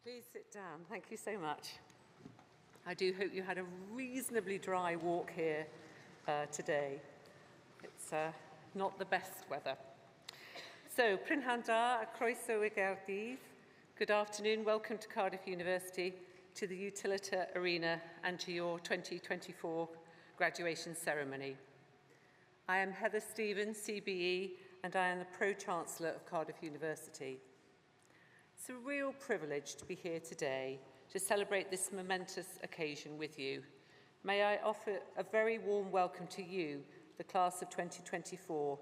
Please sit down. Thank you so much. I do hope you had a reasonably dry walk here today. It's not the best weather. So, Prynhawn da, a croeso I Gaerdydd. Good afternoon. Welcome to Cardiff University, to the Utilita Arena, and to your 2024 graduation ceremony. I am Heather Stevens, CBE, and I am the Pro-Chancellor of Cardiff University. It's a real privilege to be here today to celebrate this momentous occasion with you. May I offer a very warm welcome to you, the class of 2024,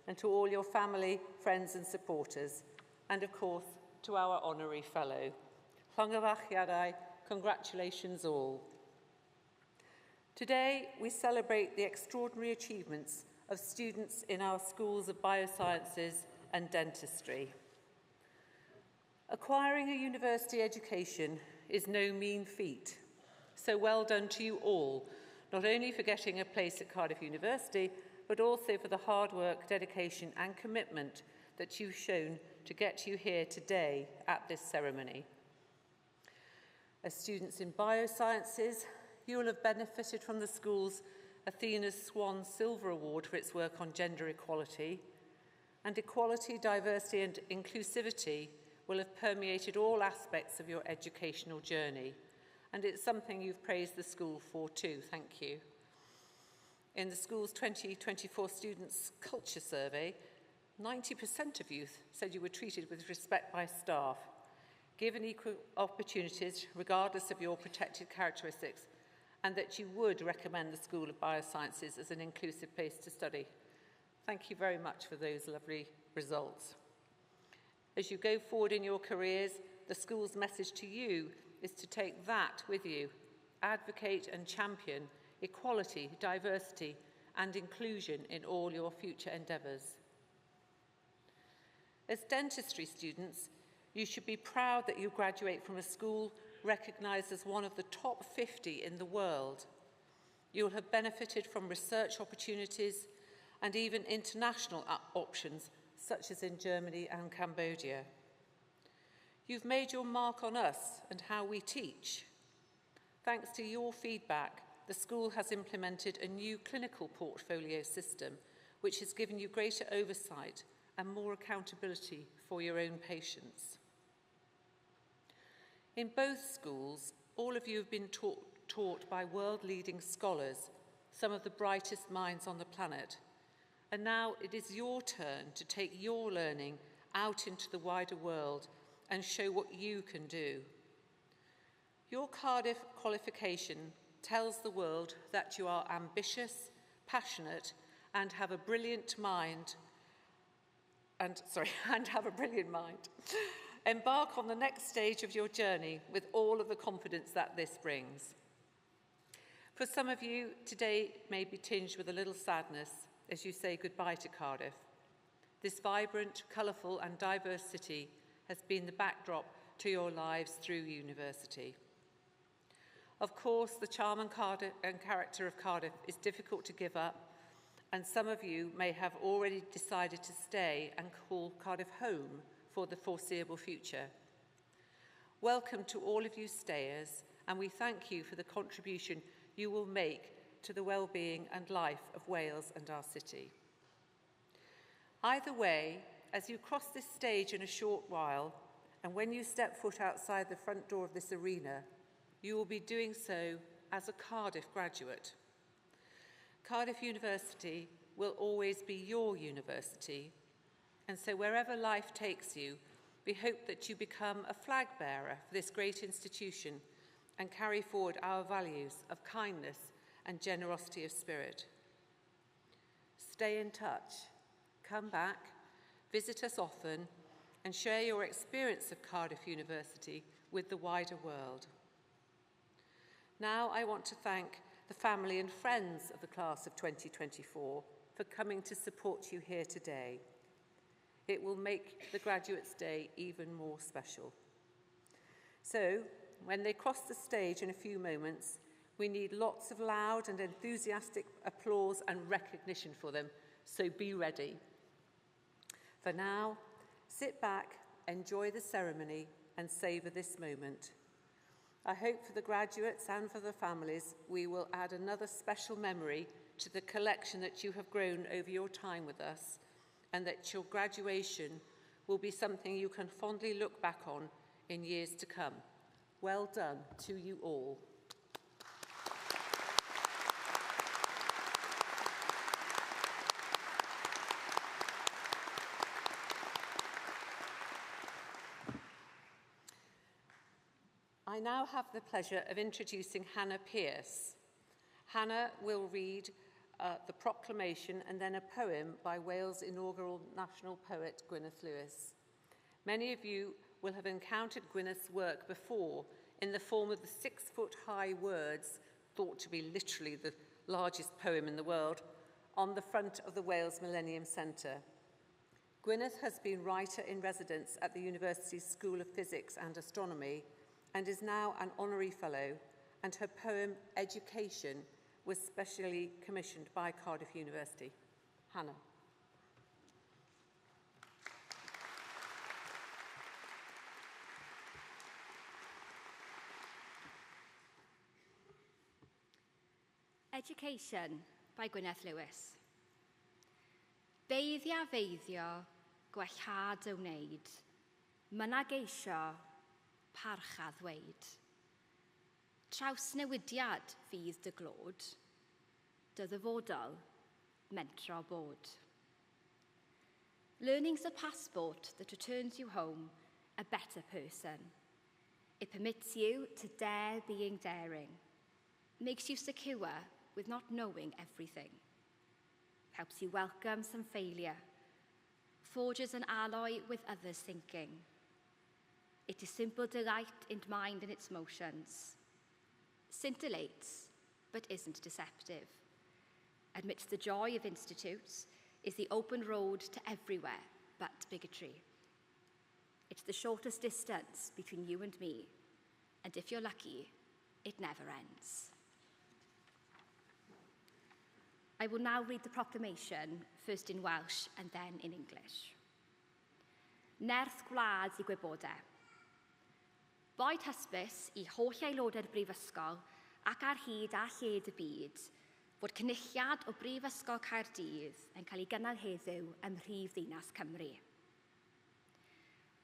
and to all your family, friends and supporters, and of course to our honorary fellow. Llongyfarchiadau, congratulations all. Today we celebrate the extraordinary achievements of students in our schools of biosciences and dentistry. Acquiring a university education is no mean feat, so well done to you all, not only for getting a place at Cardiff University, but also for the hard work, dedication and commitment that you've shown to get you here today at this ceremony. As students in biosciences, you will have benefited from the school's Athena's Swan Silver Award for its work on gender equality, and equality, diversity and inclusivity will have permeated all aspects of your educational journey, and it's something you've praised the school for too. Thank you. In the school's 2024 Students' Culture Survey, 90% of youth said you were treated with respect by staff, given equal opportunities regardless of your protected characteristics, and that you would recommend the School of Biosciences as an inclusive place to study. Thank you very much for those lovely results. As you go forward in your careers, the school's message to you is to take that with you. Advocate and champion equality, diversity, and inclusion in all your future endeavours. As dentistry students, you should be proud that you graduate from a school recognised as one of the top 50 in the world. You will have benefited from research opportunities and even international options, such as in Germany and Cambodia. You've made your mark on us and how we teach. Thanks to your feedback, the school has implemented a new clinical portfolio system, which has given you greater oversight and more accountability for your own patients. In both schools, all of you have been taught by world-leading scholars, some of the brightest minds on the planet. And now it is your turn to take your learning out into the wider world and show what you can do. Your Cardiff qualification tells the world that you are ambitious, passionate, and have a brilliant mind. Embark on the next stage of your journey with all of the confidence that this brings. For some of you, today may be tinged with a little sadness as you say goodbye to Cardiff. This vibrant, colourful and diverse city has been the backdrop to your lives through university. Of course, the charm and character of Cardiff is difficult to give up, and some of you may have already decided to stay and call Cardiff home for the foreseeable future. Welcome to all of you stayers, and we thank you for the contribution you will make to the well-being and life of Wales and our city. Either way, as you cross this stage in a short while, and when you step foot outside the front door of this arena, you will be doing so as a Cardiff graduate. Cardiff University will always be your university, and so wherever life takes you, we hope that you become a flag bearer for this great institution and carry forward our values of kindness and generosity of spirit. Stay in touch, come back, visit us often, and share your experience of Cardiff University with the wider world. Now I want to thank the family and friends of the class of 2024 for coming to support you here today. It will make the Graduates' Day even more special. So, when they cross the stage in a few moments, we need lots of loud and enthusiastic applause and recognition for them, so be ready. For now, sit back, enjoy the ceremony, and savour this moment. I hope for the graduates and for the families, we will add another special memory to the collection that you have grown over your time with us, and that your graduation will be something you can fondly look back on in years to come. Well done to you all. I now have the pleasure of introducing Hannah Pearce. Hannah will read the proclamation and then a poem by Wales' inaugural national poet, Gwyneth Lewis. Many of you will have encountered Gwyneth's work before in the form of the 6-foot-high words, thought to be literally the largest poem in the world, on the front of the Wales Millennium Centre. Gwyneth has been writer-in-residence at the University's School of Physics and Astronomy and is now an honorary fellow, and her poem, Education, was specially commissioned by Cardiff University. Hannah. Education by Gwyneth Lewis. Feiddio, gwellhad y wneud, myna geisio, parch a ddweud. Trawsnewidiad fydd dy glod, dy ddyfodol, mentro bod. Learning's a passport that returns you home a better person. It permits you to dare being daring. makes you secure with not knowing everything, helps you welcome some failure, forges an alloy with others' thinking. It is simple delight in mind and its motions, scintillates but isn't deceptive. Amidst the joy of institutes is the open road to everywhere but bigotry. It's the shortest distance between you and me, and if you're lucky, it never ends. I will now read the proclamation, first in Welsh and then in English. Nerth gwlad I gwybodaeth. Boed hysbys I holl aelodau'r Brifysgol ac ar hyd a lled y byd fod cynulliad o Brifysgol Caerdydd yn cael ei gynnal heddiw ym mhrif ddinas Cymru.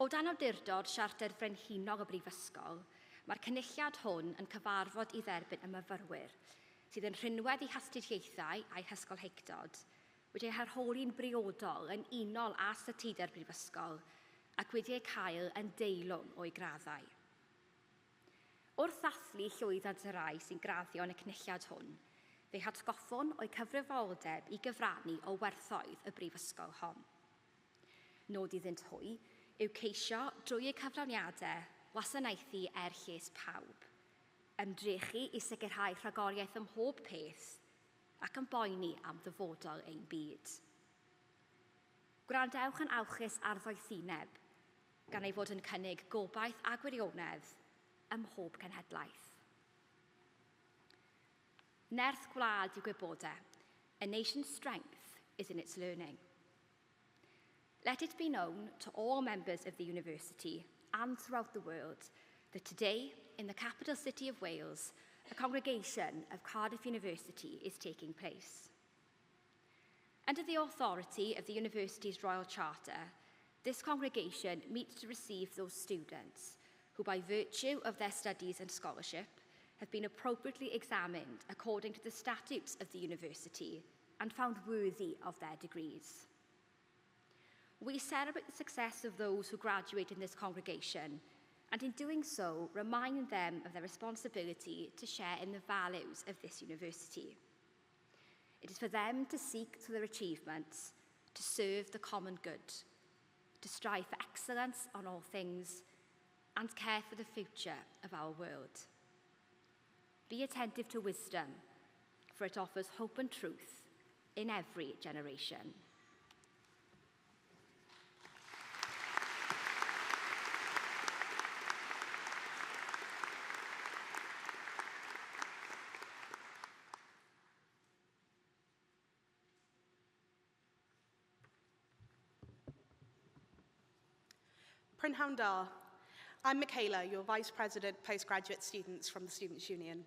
O dan awdurdod Siarter Frenhinog y Brifysgol, mae'r cynulliad hwn yn cyfarfod i dderbyn y myfyrwyr sydd yn rhinwedd i hastudiaethau a'i hysgolheictod, wedi'u harholi'n briodol yn unol â statudau'r Brifysgol ac wedi'u cael yn deilwng o'i graddau. Wrth ddathlu llwyddant y rai sy'n graddio yn y cynulliad hwn, fe hatgoffon o'i cyfrifoldeb i gyfrannu o werthoedd y Brifysgol hon. Nod iddynt hwy yw ceisio drwy eu cyflawniadau wasanaethu lles pawb, ymdrechu i sicrhau rhagoriaeth ym mhob peth ac yn boeni am ddyfodol ein byd. Gwrandewch yn awchus ar ddoethineb, gan ei fod yn cynnig gobaith a gwirionedd ym mhob cenhedlaeth. Nerth gwlad yw gwybodaeth. A nation's strength is in its learning. Let it be known to all members of the university and throughout the world that today, in the capital city of Wales, a congregation of Cardiff University is taking place. Under the authority of the university's Royal Charter, this congregation meets to receive those students who, by virtue of their studies and scholarship, have been appropriately examined according to the statutes of the university and found worthy of their degrees. We celebrate the success of those who graduate in this congregation, and in doing so, remind them of their responsibility to share in the values of this university. It is for them to seek to their achievements, to serve the common good, to strive for excellence on all things, and care for the future of our world. Be attentive to wisdom, for it offers hope and truth in every generation. Prynhawn da. I'm Michaela, your Vice President Postgraduate Students from the Students' Union.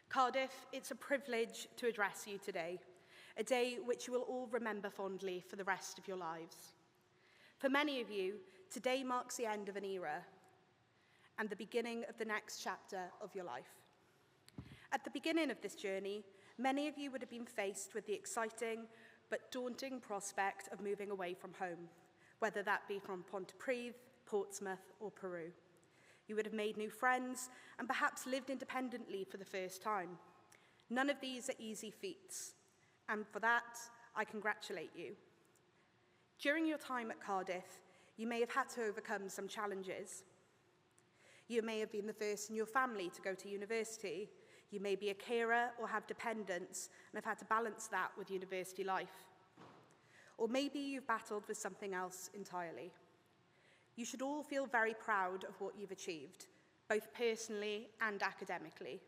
Cardiff, it's a privilege to address you today, a day which you will all remember fondly for the rest of your lives. For many of you, today marks the end of an era and the beginning of the next chapter of your life. At the beginning of this journey, many of you would have been faced with the exciting but daunting prospect of moving away from home, whether that be from Pontypridd, Portsmouth, or Peru. You would have made new friends and perhaps lived independently for the first time. None of these are easy feats, and for that, I congratulate you. During your time at Cardiff, you may have had to overcome some challenges. You may have been the first in your family to go to university. You may be a carer or have dependents and have had to balance that with university life. Or maybe you've battled with something else entirely. You should all feel very proud of what you've achieved, both personally and academically.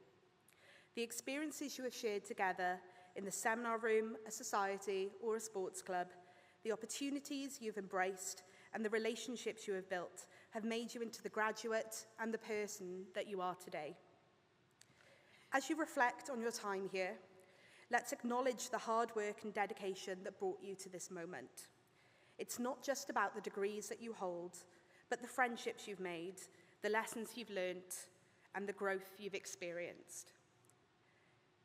The experiences you have shared together in the seminar room, a society, or a sports club, the opportunities you've embraced, and the relationships you have built have made you into the graduate and the person that you are today. As you reflect on your time here, let's acknowledge the hard work and dedication that brought you to this moment. It's not just about the degrees that you hold, but the friendships you've made, the lessons you've learnt, and the growth you've experienced.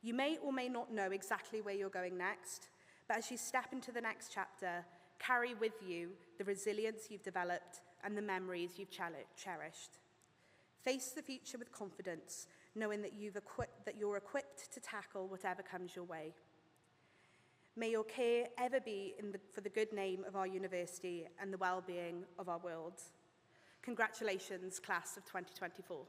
You may or may not know exactly where you're going next, but as you step into the next chapter, carry with you the resilience you've developed and the memories you've cherished. Face the future with confidence, knowing that you're equipped to tackle whatever comes your way. May your care ever be for the good name of our university and the well-being of our world. Congratulations, class of 2024.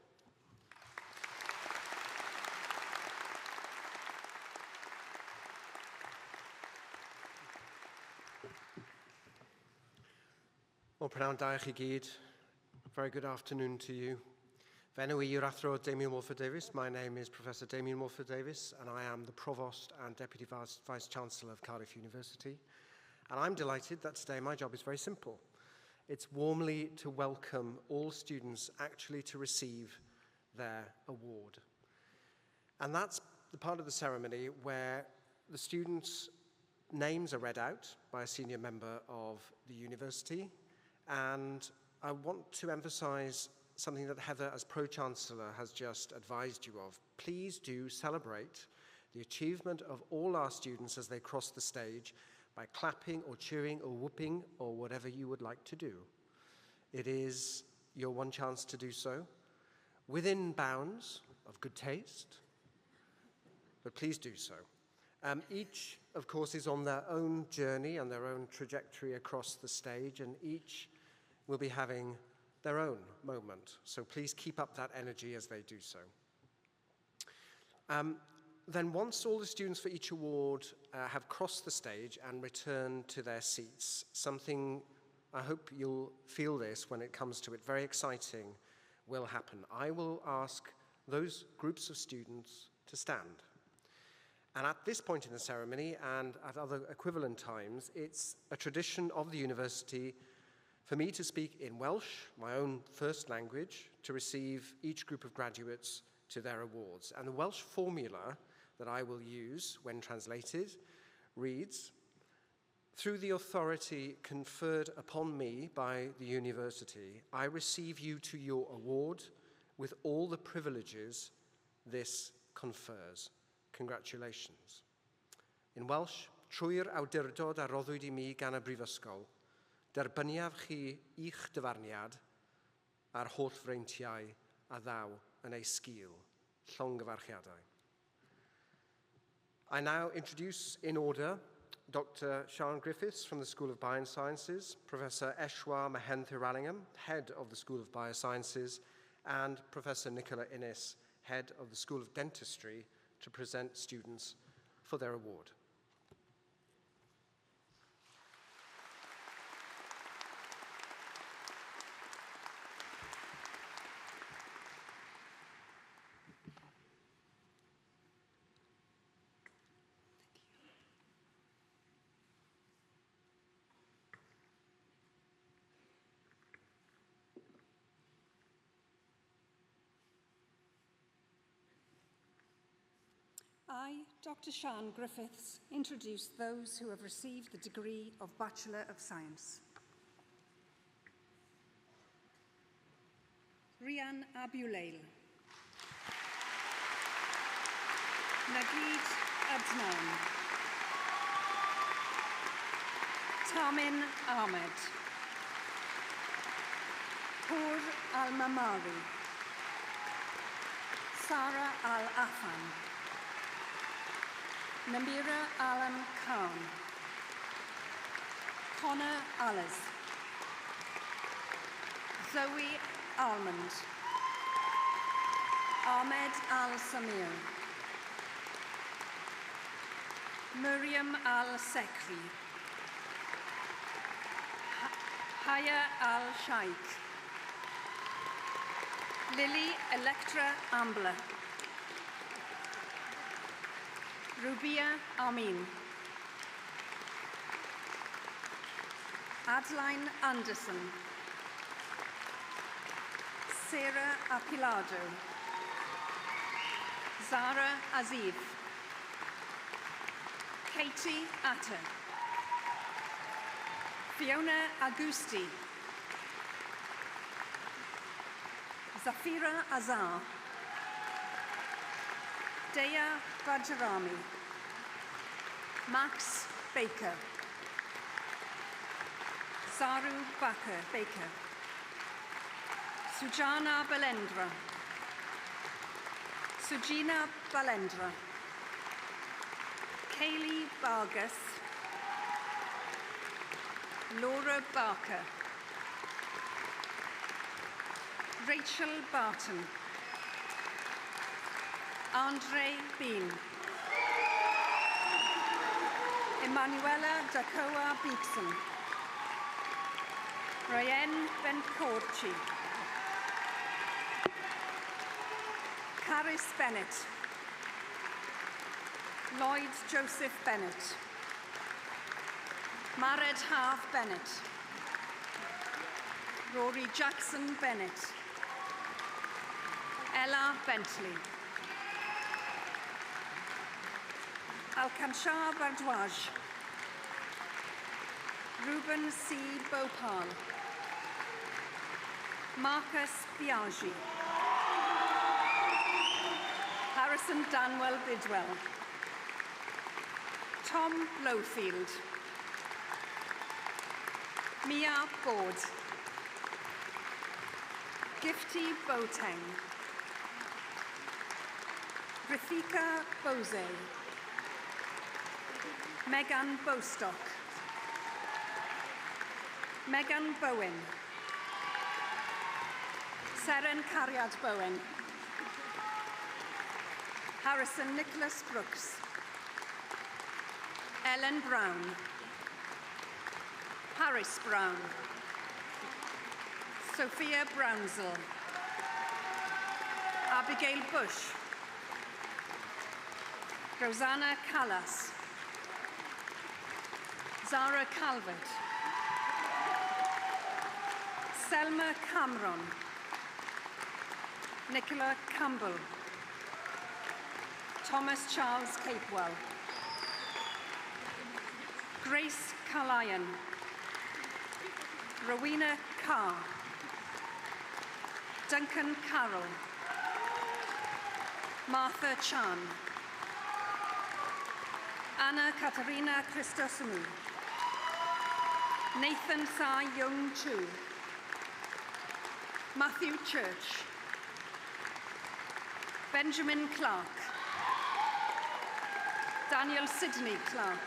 Wel, prynawn da i chi gyd. Very good afternoon to you. Fenw i yw'r athro Damien Wolford-Davies. My name is Professor Damien Wolford-Davies, and I am the Provost and Deputy Vice-Chancellor of Cardiff University. And I'm delighted that today my job is very simple. It's warmly to welcome all students actually to receive their award. And that's the part of the ceremony where the students' names are read out by a senior member of the university. And I want to emphasize something that Heather, as Pro-Chancellor, has just advised you of. Please do celebrate the achievement of all our students as they cross the stage by clapping or cheering or whooping or whatever you would like to do. It is your one chance to do so, within bounds of good taste, but please do so. Each, of course, is on their own journey and their own trajectory across the stage, and each will be having their own moment. So please keep up that energy as they do so. Then once all the students for each award have crossed the stage and returned to their seats, something, I hope you'll feel this when it comes to it, very exciting will happen. I will ask those groups of students to stand. And at this point in the ceremony, and at other equivalent times, it's a tradition of the university for me to speak in Welsh, my own first language, to receive each group of graduates to their awards. And the Welsh formula that I will use when translated reads, "Through the authority conferred upon me by the university, I receive you to your award with all the privileges this confers. Congratulations." In Welsh, trwy'r awdurdod a roddwyd I mi gan y Brifysgol, derbyniaf chi i'ch dyfarniad a'r holl freintiau a ddaw yn ei sgil. Llongyfarchiadau. I now introduce in order Dr. Sian Griffiths from the School of Biosciences, Professor Eshwa Mahenthiralingam, Head of the School of Biosciences, and Professor Nicola Innes, Head of the School of Dentistry, to present students for their award. I, Dr. Sian Griffiths, introduce those who have received the degree of Bachelor of Science. Rian Abulail. Nagid Adnan. Tamin Ahmed. Tur Al-Mamari. Sarah Al-Afan. Namira Alam Khan. Connor Alice. Zoe Almond. Ahmed Al-Samir. Miriam Al-Sekri. Haya Al-Shaikh. Lily Electra Ambler. Rubia Amin. Adeline Anderson. Sarah Apilado. Zara Aziz. Katie Atta. Fiona Augusti. Zafira Azar. Dea Bajarami. Max Baker. Saru Baker. Sujana Belendra. Sujina Balendra, Kaylee Vargas, Laura Barker, Rachel Barton, Andre Bean, Emanuela Dacoa Beekson, Ryan Bencorci, Caris Bennett, Lloyd Joseph Bennett, Mared Harf Bennett, Rory Jackson Bennett, Ella Bentley, Alkanshah Bardwaj, Ruben C. Bhopal, Marcus Biaggi, Harrison Danwell Bidwell, Tom Blowfield, Mia Bod, Gifty Boateng, Rithika Bose, Megan Bostock, Megan Bowen, Seren Cariad Bowen, Harrison Nicholas Brooks, Ellen Brown, Harris Brown, Sophia Brownsell, Abigail Bush, Rosanna Callas, Zara Calvert, Selma Cameron, Nicola Campbell, Thomas Charles Capewell, Grace Carlyon, Rowena Carr, Duncan Carroll, Martha Chan, Anna Katarina Christosoumu, Nathan Sa Young Chu, Matthew Church, Benjamin Clark, Daniel Sidney Clark,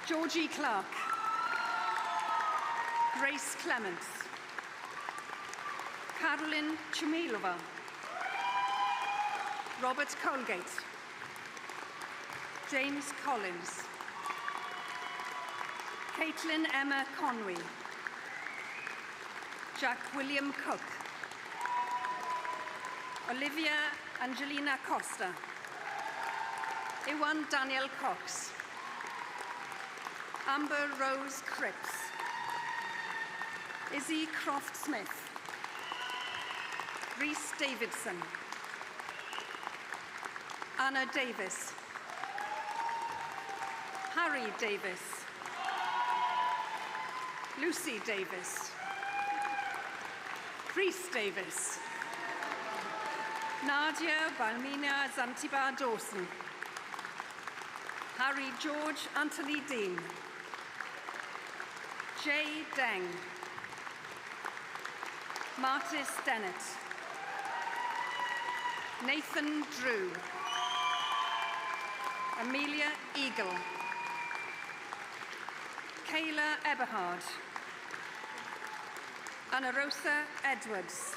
Georgie Clark, Grace Clements, Carolyn Chumilova, Robert Colgate, James Collins, Caitlin Emma Conway, Jack William Cook, Olivia Angelina Costa, Iwan Daniel Cox, Amber Rose Cripps, Izzy Croft Smith, Reese Davidson, Anna Davis, Harry Davis, Lucy Davis, Reese Davis, Nadia Balmina Zantibar Dawson, Harry George Anthony Dean, Jay Deng, Martis Dennett, Nathan Drew, Amelia Eagle, Kayla Eberhard, Anna Rosa Edwards,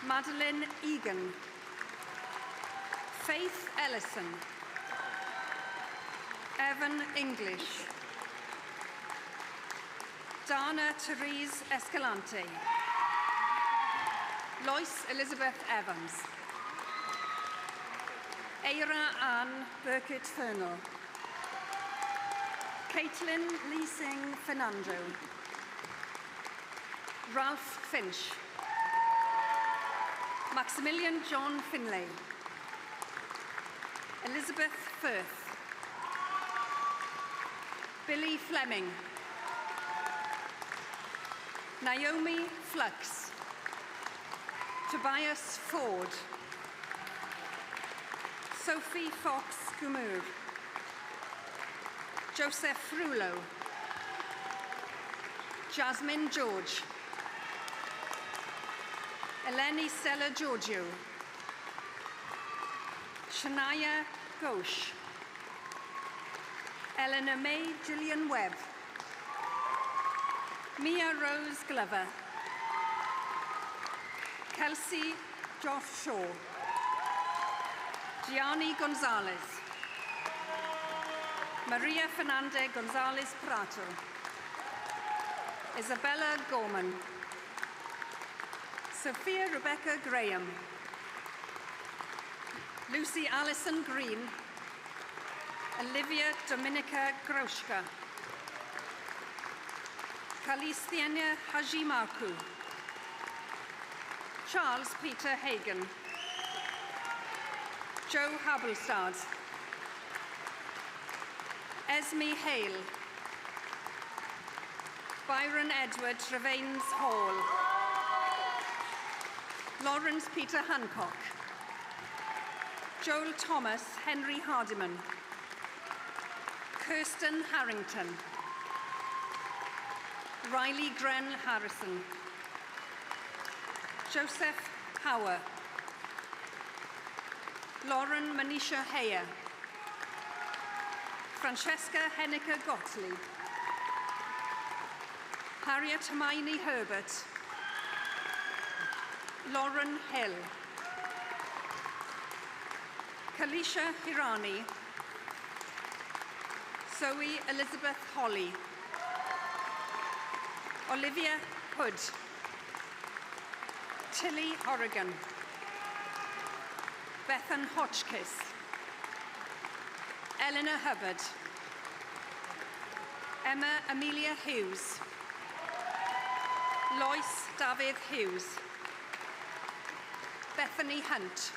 Madeline Egan, Faith Ellison, Evan English, Dana Therese Escalante, Lois Elizabeth Evans, Eira Ann Burkitt Fernell, Caitlin Lee Singh Fernando, Ralph Finch, Maximilian John Finlay, Elizabeth Firth, Billy Fleming, Naomi Flux, Tobias Ford, Sophie Fox Gumur, Joseph Frulo, Jasmine George, Eleni Stella Giorgio, Shania Ghosh, Eleanor May Gillian Webb, Mia Rose Glover, Kelsey Joff Shaw, Gianni Gonzalez, Maria Fernanda Gonzalez Prato, Isabella Gorman, Sophia Rebecca Graham, Lucy Allison Green, Olivia Dominica Groszka, Kalistiania Hajimarku, Charles Peter Hagan, Joe Habelstad, Esme Hale, Byron Edward Trevains Hall, Lawrence Peter Hancock, Joel Thomas Henry Hardiman, Kirsten Harrington, Riley Gren Harrison, Joseph Hauer, Lauren Manisha Heyer, Francesca Henniker Gottlieb, Harriet Hermione Herbert, Lauren Hill, Kalisha Hirani, Zoe Elizabeth Holly, Olivia Hood, Tilly Horrigan, Bethan Hotchkiss, Eleanor Hubbard, Emma Amelia Hughes, Lois David Hughes, Bethany Hunt,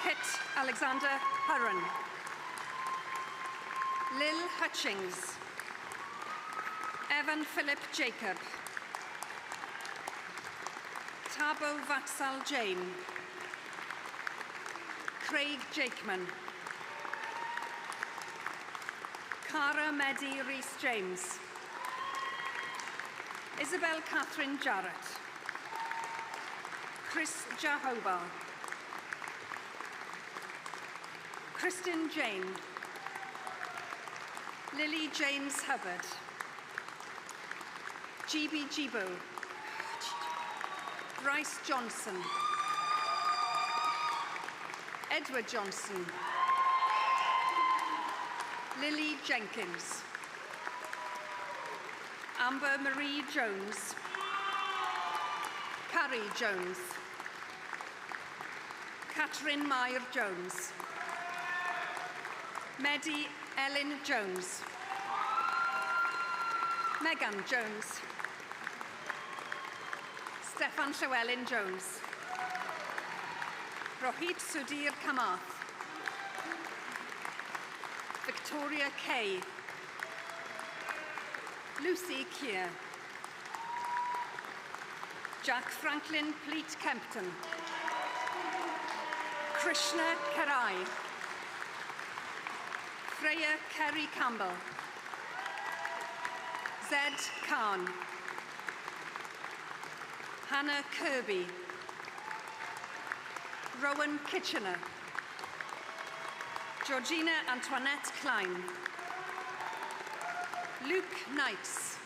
Kit Alexander Hurren, Lil Hutchings, Evan Philip Jacob, Tabo Vatsal Jane, Craig Jakeman, Cara Medi Rees-James, Isabel Catherine Jarrett, Chris Jahobar, Kristen Jane, Lily James Hubbard, GB Jibo, Bryce Johnson, Edward Johnson, Lily Jenkins, Amber Marie Jones, Carrie Jones, Catherine Meyer Jones, Medi Ellen Jones, Megan Jones, Stefan Llewellyn Jones, Rohit Sudhir Kamath, Victoria Kay, Lucy Keir, Jack Franklin Pleat Kempton, Krishna Karai, Freya Kerry Campbell, Zed Khan, Hannah Kirby, Rowan Kitchener, Georgina Antoinette Klein, Luke Knights,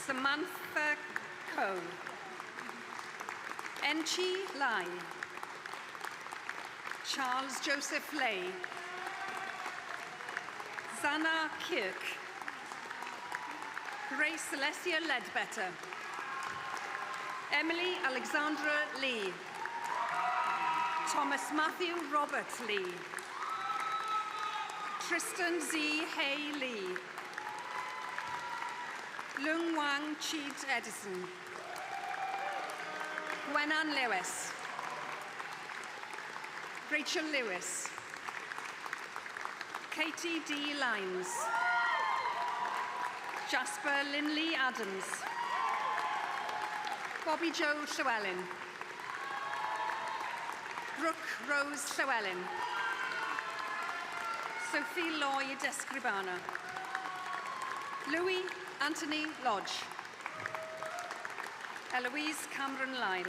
Samantha Coe, Enchi Lai, Charles Joseph Lay, Zana Kirk, Grace Celestia Ledbetter, Emily Alexandra Lee, Thomas Matthew Robert Lee, Tristan Z. Hay Lee, Lung Wang Cheat Edison, Gwenan Lewis, Rachel Lewis, Katie D. Lines, Jasper Linley Adams, Bobby Joe Llewellyn, Brooke Rose Llewellyn, Sophie Lloyd Escribana, Louis Anthony Lodge, Eloise Cameron Lyle.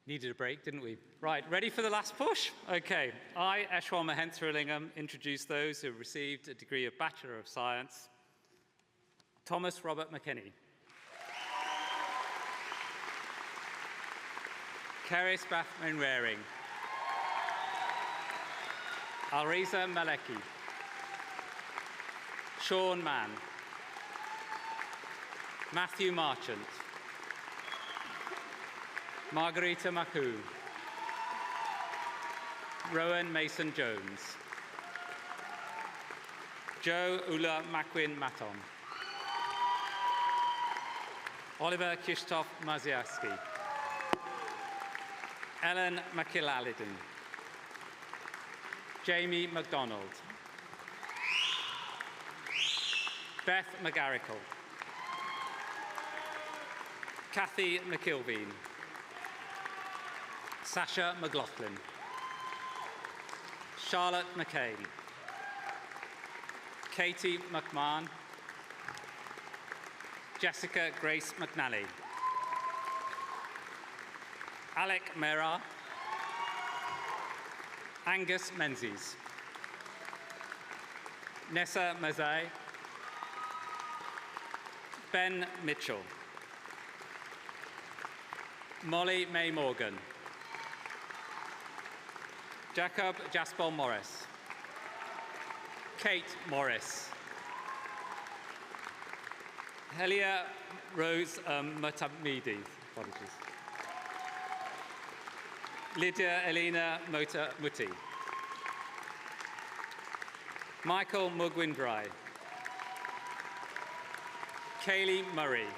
Needed a break, didn't we? Right, ready for the last push? Okay, I, Eshwan Mahentha-Illingham, introduce those who have received a degree of Bachelor of Science. Thomas Robert McKinney. Keris Beth Mainwaring. Alreza Maleki. Sean Mann. Matthew Marchant. Margarita Macoun. Rowan Mason-Jones. Joe Ula Macwin Maton. Oliver Krzysztof Maziarski. Ellen McKillalidon. Jamie MacDonald. Beth McGarrickle. Kathy McIlveen. Sasha McLaughlin. Charlotte McCain. Katie McMahon. Jessica Grace McNally. Alec Mera. Angus Menzies. Nessa Mazai. Ben Mitchell. Molly May Morgan. Jacob Jasper Morris. Kate Morris. Helia Rose Matamidi. Apologies. Lydia Elena Muti. Michael Mugwindrai. Kaylee Murray.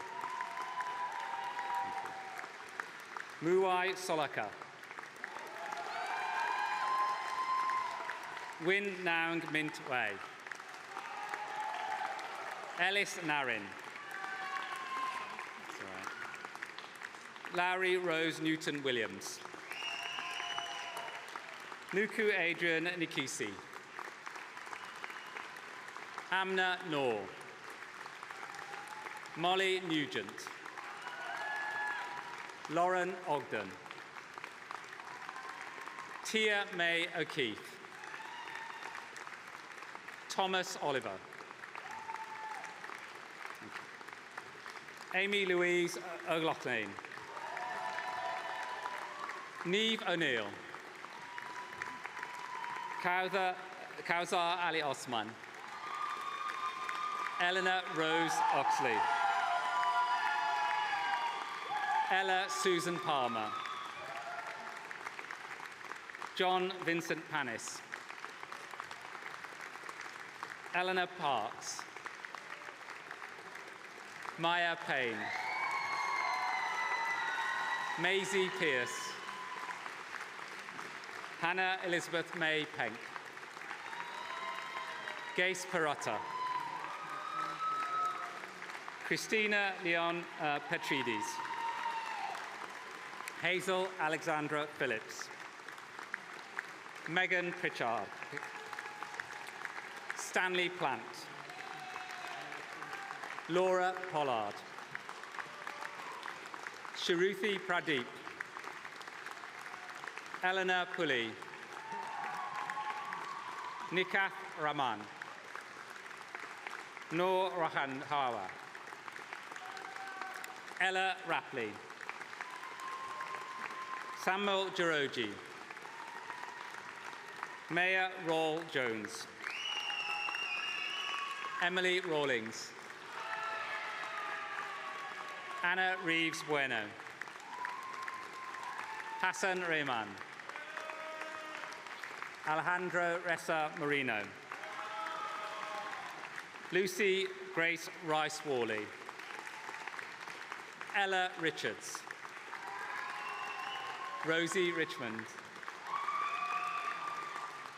Muwai Solaka. Win Naung Mint Wei. Ellis Narin. Larry Rose Newton Williams. Nuku Adrian Nikisi. Amna Noor. Molly Nugent. Lauren Ogden. Tia May O'Keefe. Thomas Oliver. Amy Louise O'Loughlin. Neve O'Neill. Kawsar Ali Osman. Eleanor Rose Oxley. Ella Susan Palmer. John Vincent Panis. Eleanor Parks. Maya Payne. Maisie Pierce. Hannah Elizabeth May Penk. Gace Perotta. Christina Leon Petrides. Hazel Alexandra Phillips. Megan Pritchard. Stanley Plant. Laura Pollard. Sharuthi Pradeep. Eleanor Pulley. Nikath Raman. Noor Rahan Hawa. Ella Rapley. Samuel Jiroji. Maya Rawle Jones. Emily Rawlings. Anna Reeves Bueno. Hassan Rehman. Alejandro Ressa Marino. Lucy Grace Rice-Worley. Ella Richards. Rosie Richmond.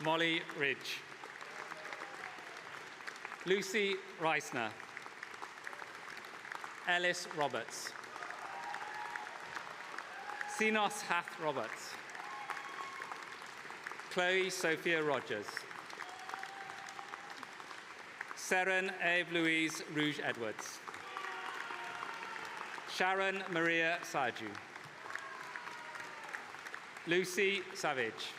Molly Ridge. Lucy Reisner. Ellis Roberts. Sinos Hath Roberts. Chloe Sophia Rogers. Seren Eve Louise Rouge Edwards. Sharon Maria Saju. Lucy Savage.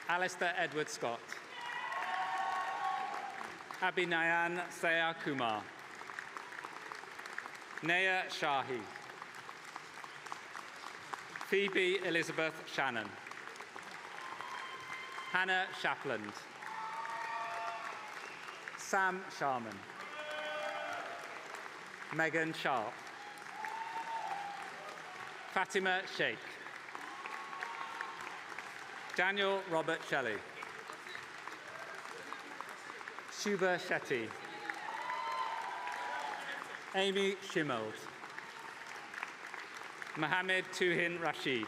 Alistair Edward Scott. Abhinayan Saya Kumar. Naya Shahi. Phoebe Elizabeth Shannon. Hannah Shapland. Sam Sharman. Megan Sharp. Fatima Sheikh. Daniel Robert Shelley. Shubha Shetty. Amy Shimold. Mohammed Tuhin Rashid.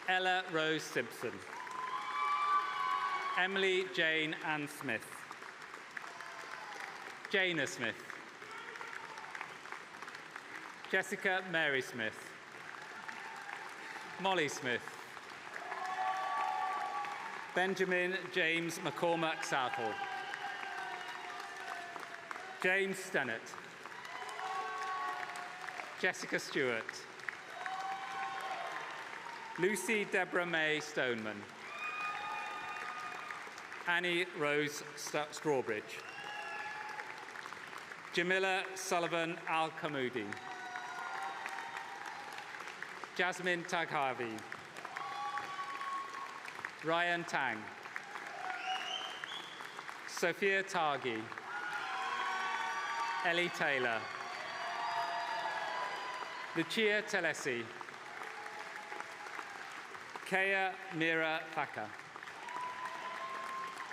Ella Rose Simpson. Emily Jane Ann Smith. Jana Smith. Jessica Mary Smith. Molly Smith. Benjamin James McCormack Southall. James Stennett. Jessica Stewart. Lucy Deborah May Stoneman. Annie Rose Strawbridge. Jamila Sullivan Al-Kamudi. Jasmine Taghavi. Ryan Tang. Sophia Targi. Ellie Taylor. Lucia Telesi. Kea Mira Thacker.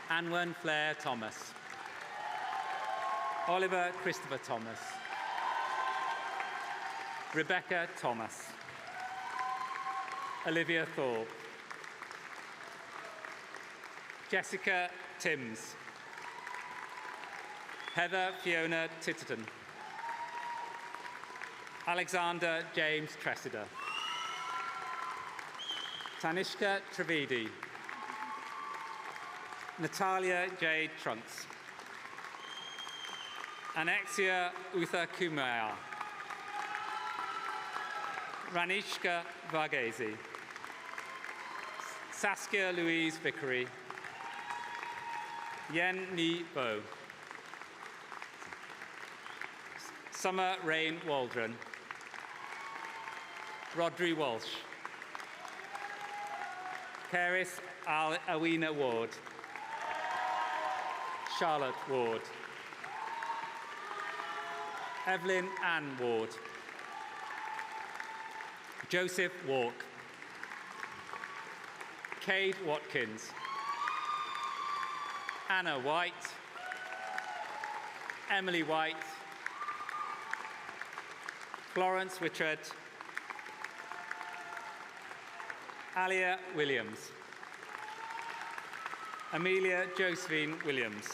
Anwen Flair Thomas. Oliver Christopher Thomas. Rebecca Thomas. Olivia Thorpe. Jessica Timms. Heather Fiona Titterton. Alexander James Tressida. Tanishka Trivedi. Natalia Jade Trunks. Anexia Utha Kumar. Ranishka Varghese. Saskia Louise Vickery. Yen Ni Bo. Summer Rain Waldron. Rodri Walsh. Caris Awina Ward. Charlotte Ward. Evelyn Ann Ward. Joseph Walk. Cade Watkins. Anna White. Emily White. Florence Wittred. Alia Williams. Amelia Josephine Williams.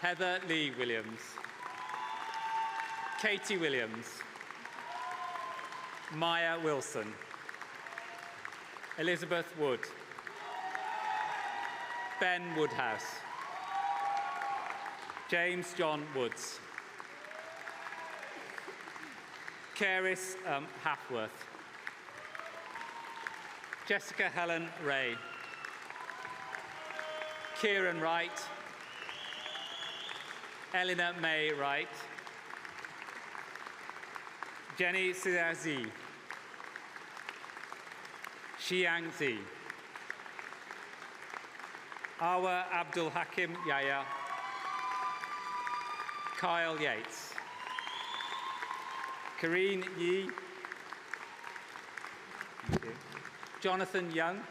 Heather Lee Williams. Katie Williams. Maya Wilson. Elizabeth Wood. Ben Woodhouse. James John Woods. Caris Hapworth. Jessica Helen Ray. Kieran Wright. Eleanor May Wright. Jenny Siazi. Xiang Zi. Awa Abdul Hakim Yaya. Kyle Yates. Karine Yi. Thank you. Jonathan Young.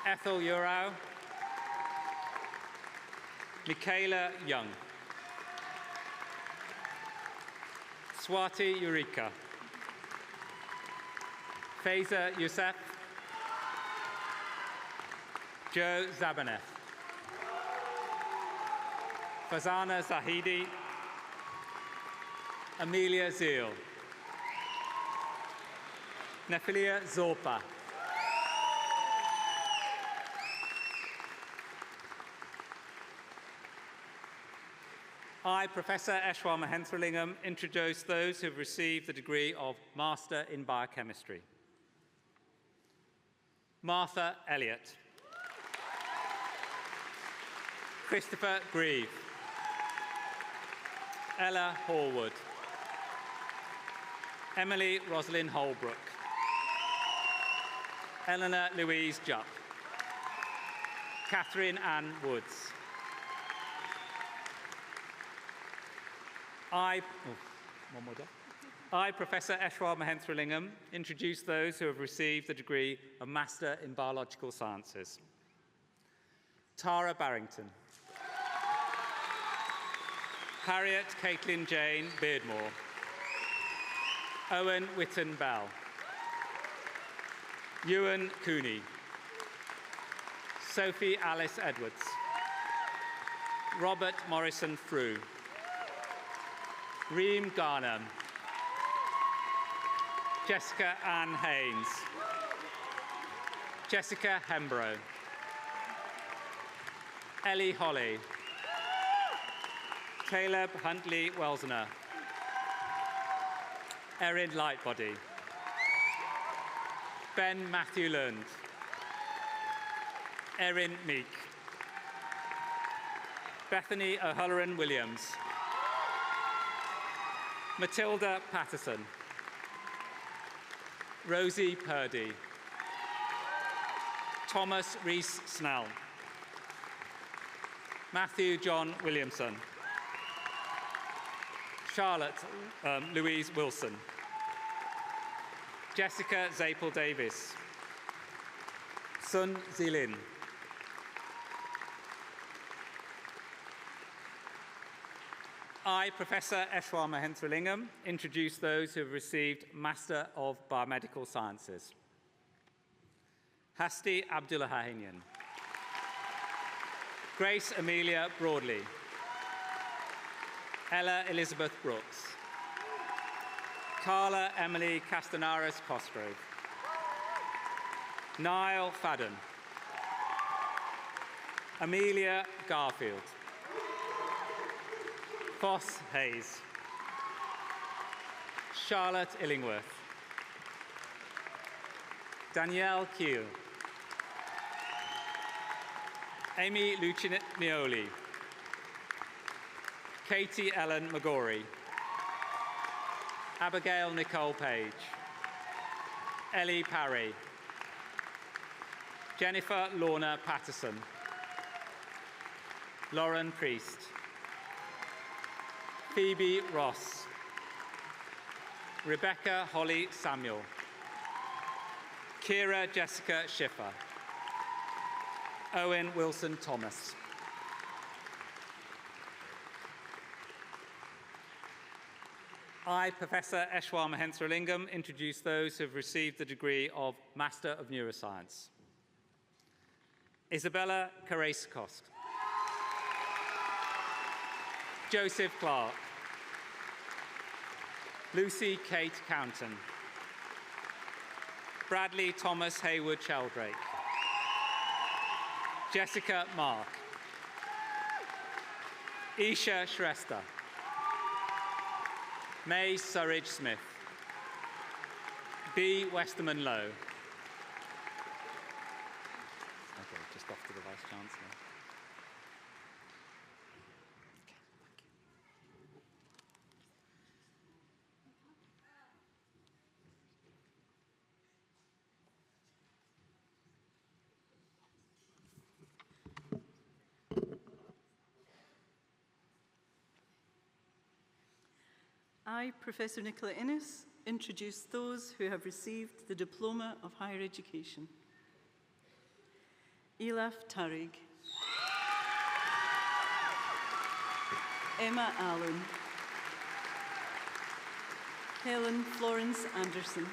Ethel Urau. Michaela Young. Swati Eureka. Faiza Youssef. Joe Zabaneth. Fazana Zahidi, Amelia Zeal, Nefilia Zorpa, I, Professor Eshwar Mahenthralingam, introduce those who have received the degree of Master in Biochemistry. Martha Elliott, Christopher Grieve, Ella Horwood, Emily Rosalind Holbrook, Eleanor Louise Jupp, Catherine Ann Woods. I, Professor Eshwar Mahenthralingam, introduce those who have received the degree of Master in Biological Sciences. Tara Barrington, Harriet Caitlin Jane Beardmore, Owen Witten Bell, Ewan Cooney, Sophie Alice Edwards, Robert Morrison Frew, Reem Garnham, Jessica Ann Haynes, Jessica Hembrow, Ellie Holly, Caleb Huntley Welsner, Erin Lightbody, Ben Matthew Lund, Erin Meek, Bethany O'Halloran Williams, Matilda Patterson, Rosie Purdy, Thomas Rees Snell, Matthew John Williamson, Charlotte Louise Wilson, Jessica Zapel Davis, Sun Zilin, I, Professor Eshwar Mahenthralingam, introduce those who have received Master of Biomedical Sciences. Hasti Abdullahanian, Grace Amelia Broadley, Ella Elizabeth Brooks, Carla Emily Castanaras Cosgrove, Niall Fadden, Amelia Garfield, Foss Hayes, Charlotte Illingworth, Danielle Keel, Amy Lucien Mioli, Katie Ellen McGorry, Abigail Nicole Page, Ellie Parry, Jennifer Lorna Patterson, Lauren Priest, Phoebe Ross, Rebecca Holly Samuel, Kira Jessica Schiffer, Owen Wilson Thomas. I, Professor Eshwar Mahenthralingam, introduce those who have received the degree of Master of Neuroscience. Isabella Carrascost, Joseph Clark, Lucy Kate Counton, Bradley Thomas Haywood Sheldrake, Jessica Mark, Isha Shrestha, May Surridge Smith, B. Westerman Lowe. Okay, just off to the Vice Chancellor. I, Professor Nicola Innes, introduce those who have received the Diploma of Higher Education. Elaf Tariq, Emma Allen, Helen Florence Anderson,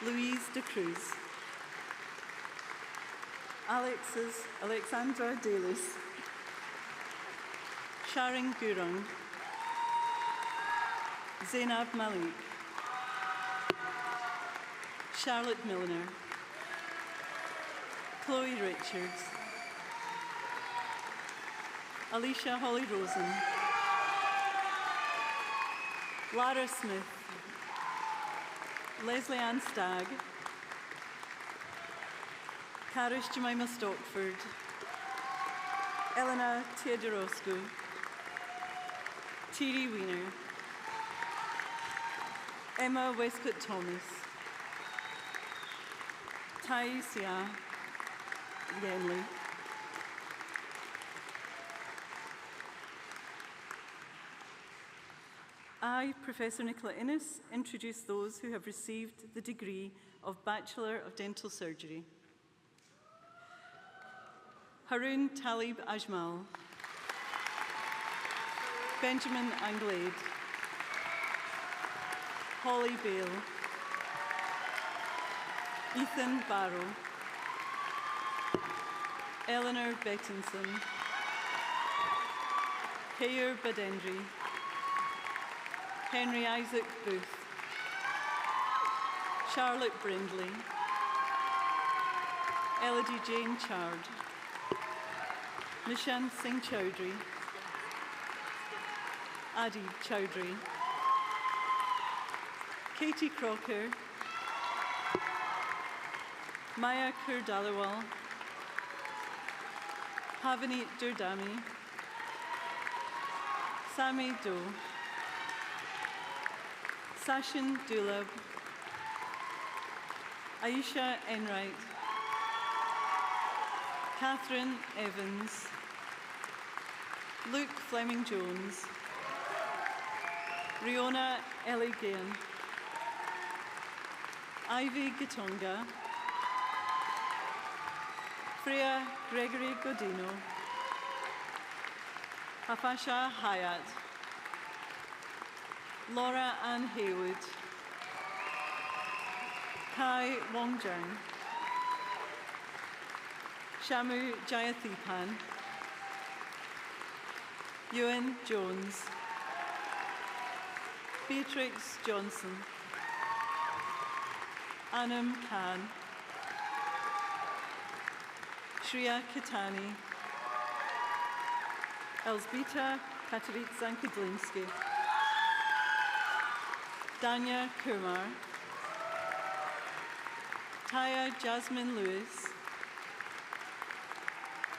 Louise de Cruz, Alexandra Dalis, Sharon Gurung, Zainab Malik, Charlotte Milliner, Chloe Richards, Alicia Holly Rosen, Lara Smith, Leslie Ann Stagg, Carish Jemima Stockford, Elena Teodoroscu, Thierry Wiener, Emma Westcott Thomas, Tai Sia Yenley, I, Professor Nicola Innes, introduce those who have received the degree of Bachelor of Dental Surgery. Haroon Talib Ajmal, Benjamin Anglade, Holly Bale, Ethan Barrow, Eleanor Bettinson, Heyer Badendry, Henry Isaac Booth, Charlotte Brindley, Elodie Jane Chard, Nishant Singh Chowdhury, Adi Chowdhury, Katie Crocker, Maya Kurdalawal, Pavanit Durdami, Sami Doe, Sachin Dulab, Aisha Enright, Catherine Evans, Luke Fleming-Jones, Riona Eligain, Ivy Gitonga, Freya Gregory Godino, Hafasha Hayat, Laura Ann Haywood, Kai Wongjang, Shamu Jayathipan, Ewan Jones, Beatrix Johnson, Anam Khan, Shreya Kitani, Elzbieta Kateritsankidlinsky, Danya Kumar, Taya Jasmine Lewis,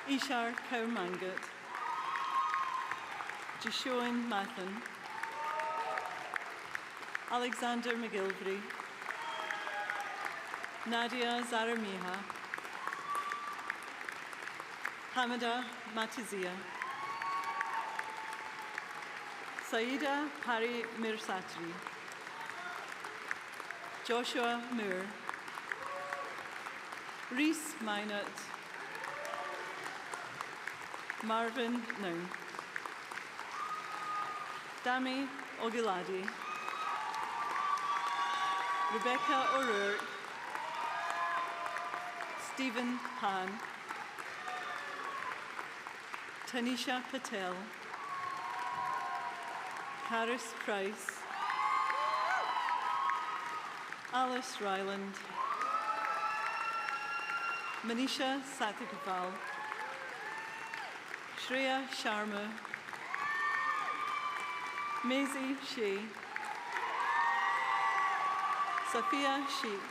Ishar Kaurmangat, Jishoan Mathan, Alexander McGilvray, Nadia Zaramiha, Hamida Matizia, Saida Pari Mirsatri, Joshua Moore, Reese Minot, Marvin Noon, Dami Ogiladi, Rebecca O'Rourke, Stephen Pan, Tanisha Patel, Harris Price, Alice Ryland, Manisha Satyagopal, Shreya Sharma, Maisie Shea, Safia Sheikh,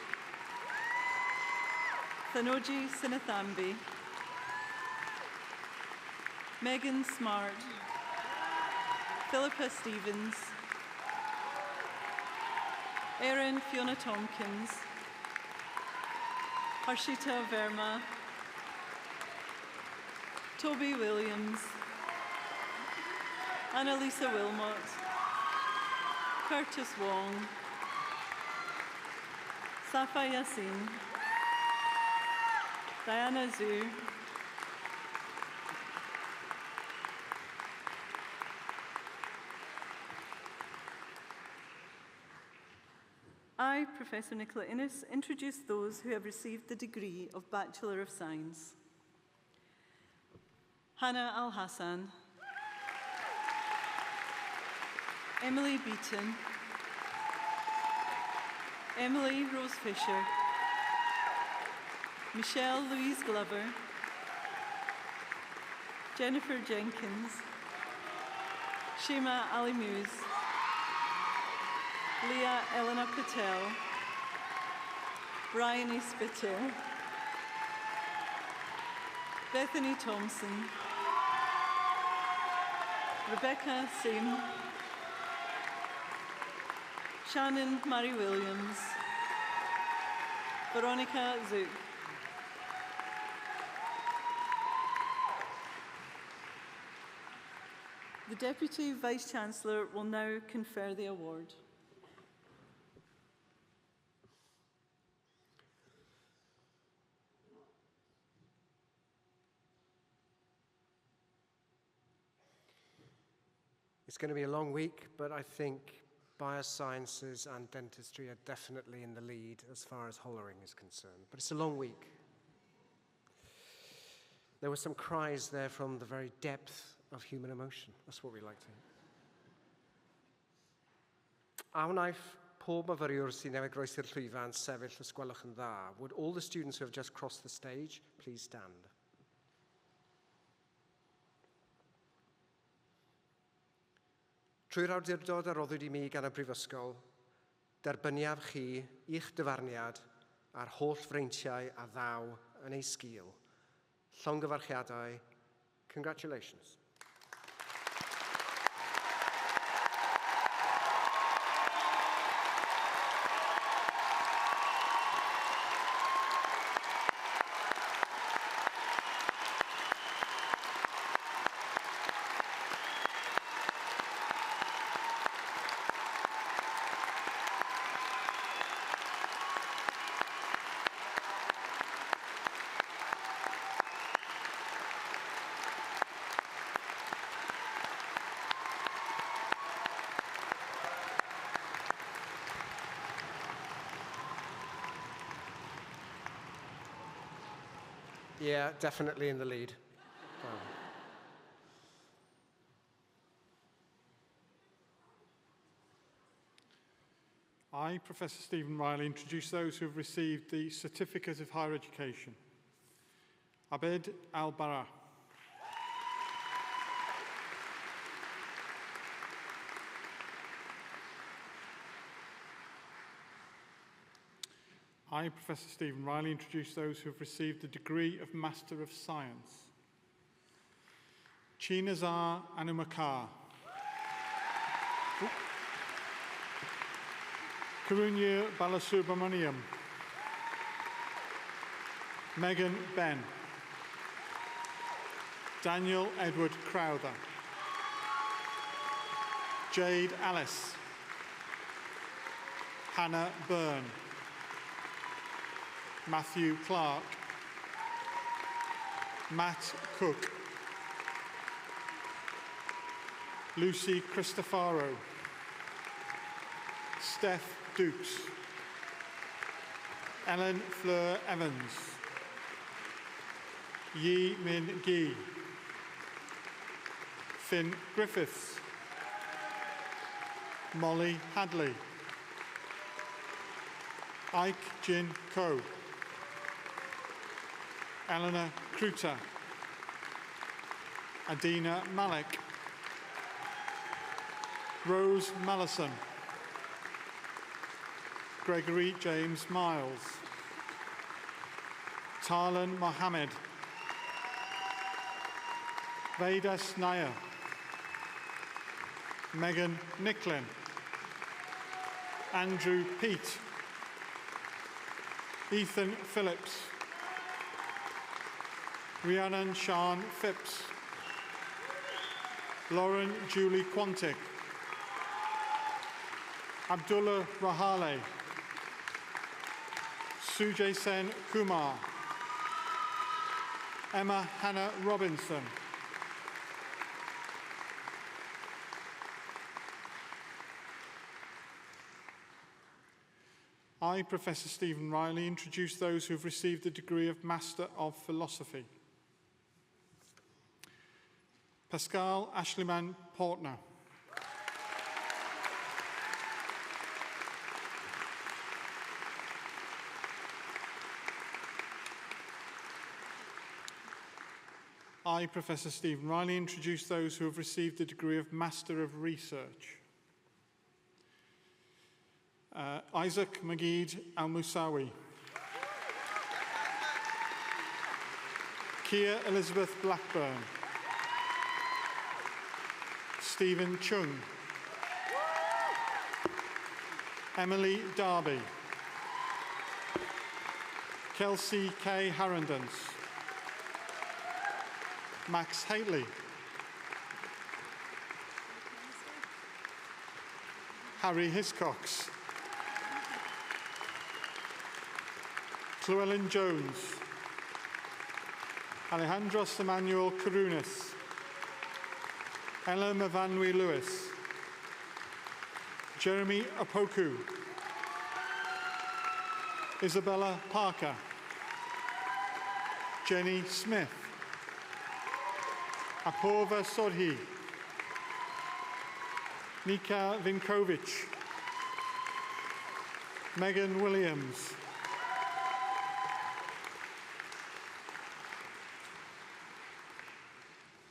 Thanoji Sinathambi, Megan Smart, Philippa Stevens, Erin Fiona Tompkins, Harshita Verma, Toby Williams, Annalisa Wilmot, Curtis Wong, Safa Yassin, Diana Zhu, I, Professor Nicola Innes, introduce those who have received the degree of Bachelor of Science. Hannah Al-Hassan, Emily Beaton, Emily Rose Fisher, Michelle Louise Glover, Jennifer Jenkins, Shima Ali Muse, Leah Elena Patel, Bryony Spittle, Bethany Thompson, Rebecca Sim, Shannon Murray Williams, Veronica Zook. The Deputy Vice-Chancellor will now confer the award. It's going to be a long week, but I think biosciences and dentistry are definitely in the lead as far as Hollering is concerned. But it's a long week. There were some cries there from the very depth of human emotion. That's what we like to hear. A wnaeth pob myfyriwr sy'n newid groesi'r llwyfan sefyll os gwelwch yn dda. Would all the students who have just crossed the stage please stand? Trwy'r awdurdod a roddwyd I mi gan y Brifysgol, derbyniaf chi i'ch dyfarniad a'r holl freintiau a ddaw yn ei sgil. Llongyfarchiadau, congratulations. Yeah, definitely in the lead. I, Professor Stephen Riley, introduce those who have received the Certificate of Higher Education. Abed Al-Bara. I, Professor Stephen Riley, introduce those who have received the degree of Master of Science. Chinazar Anumakar. Karunya Balasubramaniam. Megan Ben. Daniel Edward Crowther. Jade Alice. Hannah Byrne. Matthew Clark. Matt Cook. Lucy Cristofaro. Steph Dukes. Ellen Fleur Evans. Yi Min Gi. Finn Griffiths. Molly Hadley. Ike Jin Ko. Eleanor Kruter. Adina Malik. Rose Mallison. Gregory James Miles. Tarlan Mohammed. Vedas Nair. Megan Nicklin. Andrew Peat. Ethan Phillips. Rhiannon Sian Phipps. Lauren Julie Quantick. Abdullah Rahale. Sujay Sen Kumar. Emma Hannah Robinson. I, Professor Stephen Riley, introduce those who have received the degree of Master of Philosophy. Pascal Ashliman Portner. I, Professor Stephen Riley, introduce those who have received the degree of Master of Research. Isaac Magid Al-Musawi. Kia Elizabeth Blackburn. Stephen Chung. Emily Darby. Kelsey K. Harrendans. Max Haley. Harry Hiscox. Llewellyn Jones. Alejandros Emmanuel Carunas. Ella Mavanwi Lewis. Jeremy Opoku. Isabella Parker. Jenny Smith. Apurva Sodhi. Nika Vinkovic. Megan Williams.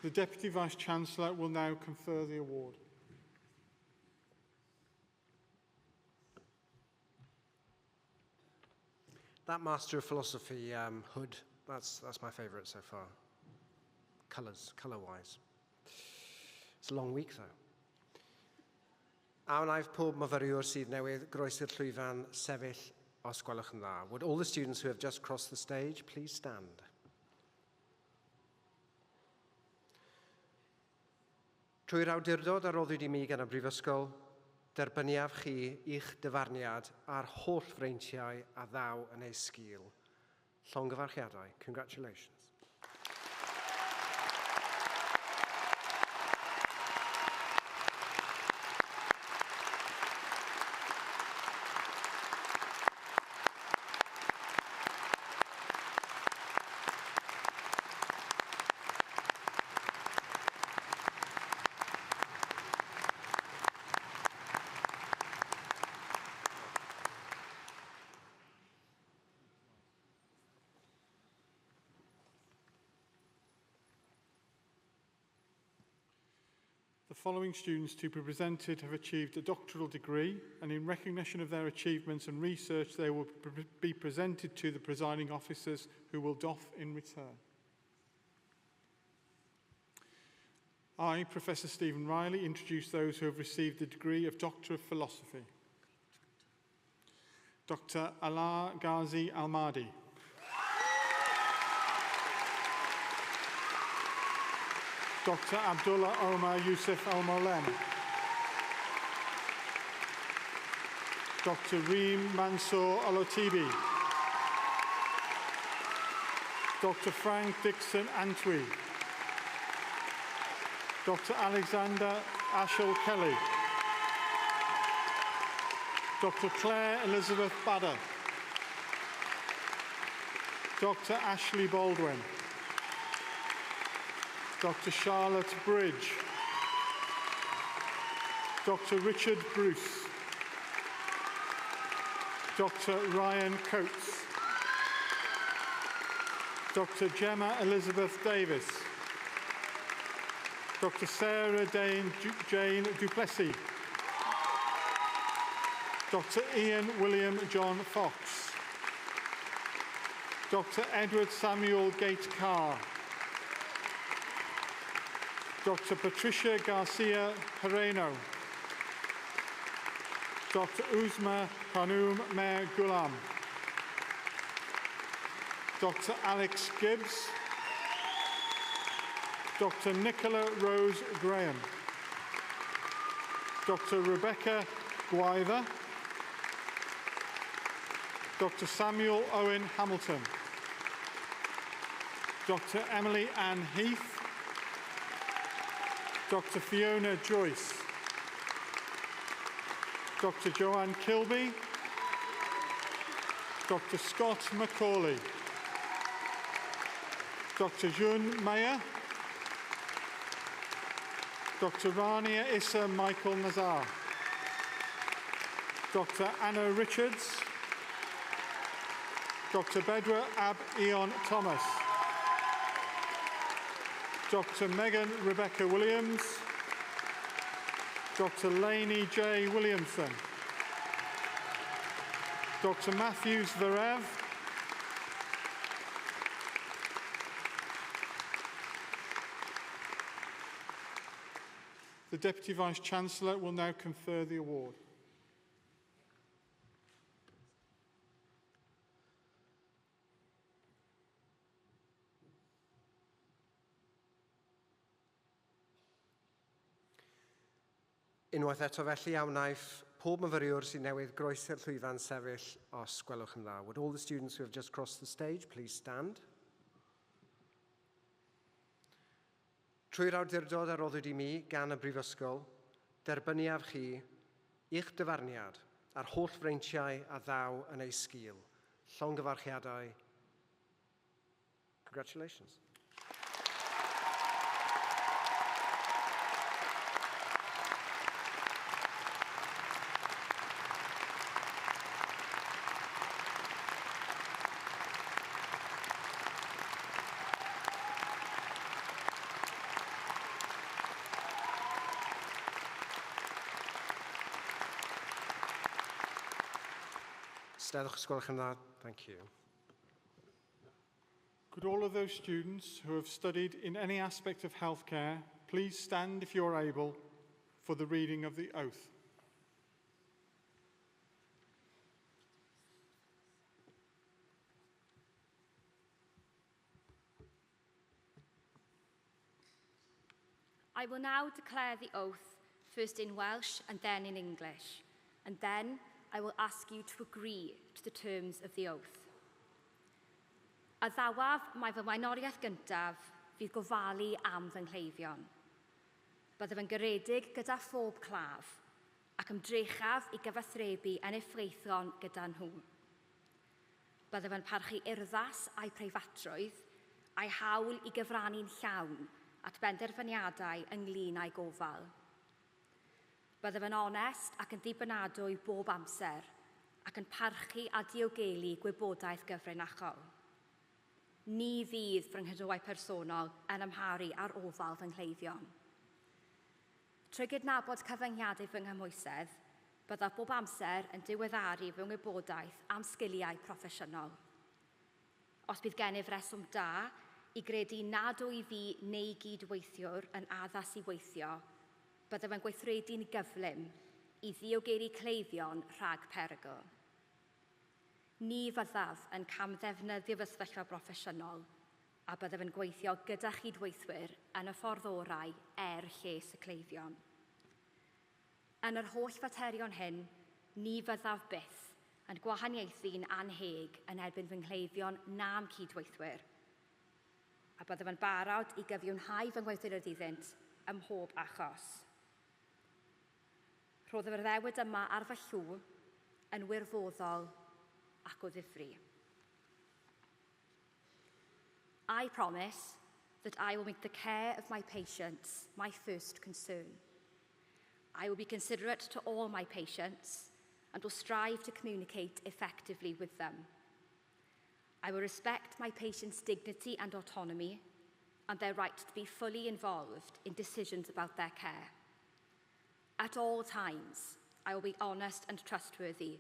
The Deputy Vice-Chancellor will now confer the award. That Master of Philosophy hood, that's my favourite so far. Colour-wise. It's a long week, though. A wnaeth pob myfyriwr sydd newydd groesi'r llwyfan sefyll os gwelwch yn dda. Would all the students who have just crossed the stage please stand? Trwy'r awdurdod a roddwyd i mi gan y Brifysgol, derbyniaf chi i'ch dyfarniad a'r holl freintiau a ddaw yn ei sgil. Llongyfarchiadau. Congratulations. The following students to be presented have achieved a doctoral degree, and in recognition of their achievements and research, they will be presented to the presiding officers, who will doff in return. I, Professor Stephen Riley, introduce those who have received the degree of Doctor of Philosophy. Dr. Ala Ghazi Al-Mahdi. Dr. Abdullah Omar Yusuf Al-Molem. Dr. Reem Mansour Olotibi. Dr. Frank Dixon Antwi. Dr. Alexander Ashel Kelly. Dr. Claire Elizabeth Badder. Dr. Ashley Baldwin. Dr. Charlotte Bridge. Dr. Richard Bruce. Dr. Ryan Coates. Dr. Gemma Elizabeth Davis. Dr. Sarah Jane Duplessis. Dr. Ian William John Fox. Dr. Edward Samuel Gate Carr. Dr. Patricia Garcia Herreno. Dr. Uzma Khanum Mer Ghulam. Dr. Alex Gibbs. Dr. Nicola Rose Graham. Dr. Rebecca Gwyther. Dr. Samuel Owen Hamilton. Dr. Emily Ann Heath. Dr. Fiona Joyce. Dr. Joanne Kilby. Dr. Scott Macaulay. Dr. June Mayer. Dr. Rania Issa Michael Nazar. Dr. Anna Richards. Dr. Bedra Ab Eon Thomas. Dr. Megan Rebecca Williams, Dr. Lainey J. Williamson, Dr. Matthews Varev, the Deputy Vice-Chancellor will now confer the award. Unwaith eto felly a wnaeth pob myfyriwr sy'n newydd groesi'r llwyfan sefyll os gwelwch yn dda. Would all the students who have just crossed the stage please stand? Trwy'r awdurdod a roddwyd i mi gan y Brifysgol, derbyniaf chi i'ch dyfarniad a'r holl freintiau a ddaw yn ei sgil. Llongyfarchiadau. Congratulations. Steddwch os gwelwch yn dda. Thank you. Could all of those students who have studied in any aspect of healthcare please stand if you're able for the reading of the oath? I will now declare the oath, first in Welsh and then in English, and then I will ask you to agree to the terms of the oath. A ddawaf mae fy weinoriaeth gyntaf fydd gofalu am fy nghleifion. Byddaf yn garedig gyda phob claf ac ymdrechaf i gyfathrebu yn effeithlon gyda nhw. Byddaf yn parchu urddas a'u preifatrwydd a'i hawl i gyfrannu'n llawn at benderfyniadau ynglŷn â'i gofal. Byddaf yn onest ac yn ddibynadwy bob amser ac yn parchu a diogelu gwybodaeth gyfrinachol. Ni fydd fy nghydwau personol yn amharu ar ofal fy nghleifion. Trwy gydnabod cyfyngiadau fy nghymwysedd, byddaf bob amser yn diweddaru fy ngwybodaeth am sgiliau proffesiynol. Os bydd gennyf reswm da i gredu nad o'i fi neu gydweithiwr yn addas i weithio, byddaf yn gweithredu'n gyflym i ddiogelu cleifion rhag perygl. Ni fyddaf yn camddefnyddio fy sefyllfa broffesiynol a byddaf yn gweithio gyda chydweithwyr yn y ffordd orau lles y cleifion. Yn yr holl faterion hyn, ni fyddaf byth yn gwahaniaethu'n anheg yn erbyn fy nghleifion na'n cydweithwyr, a byddaf yn barod i gyfiawnhau fy ngweithredoedd iddynt ym mhob achos. Rhoddaf yr ddewyd yma ar fy llw yn wirfoddol ac o ddifri. I promise that I will make the care of my patients my first concern. I will be considerate to all my patients and will strive to communicate effectively with them. I will respect my patients' dignity and autonomy and their right to be fully involved in decisions about their care. At all times, I will be honest and trustworthy,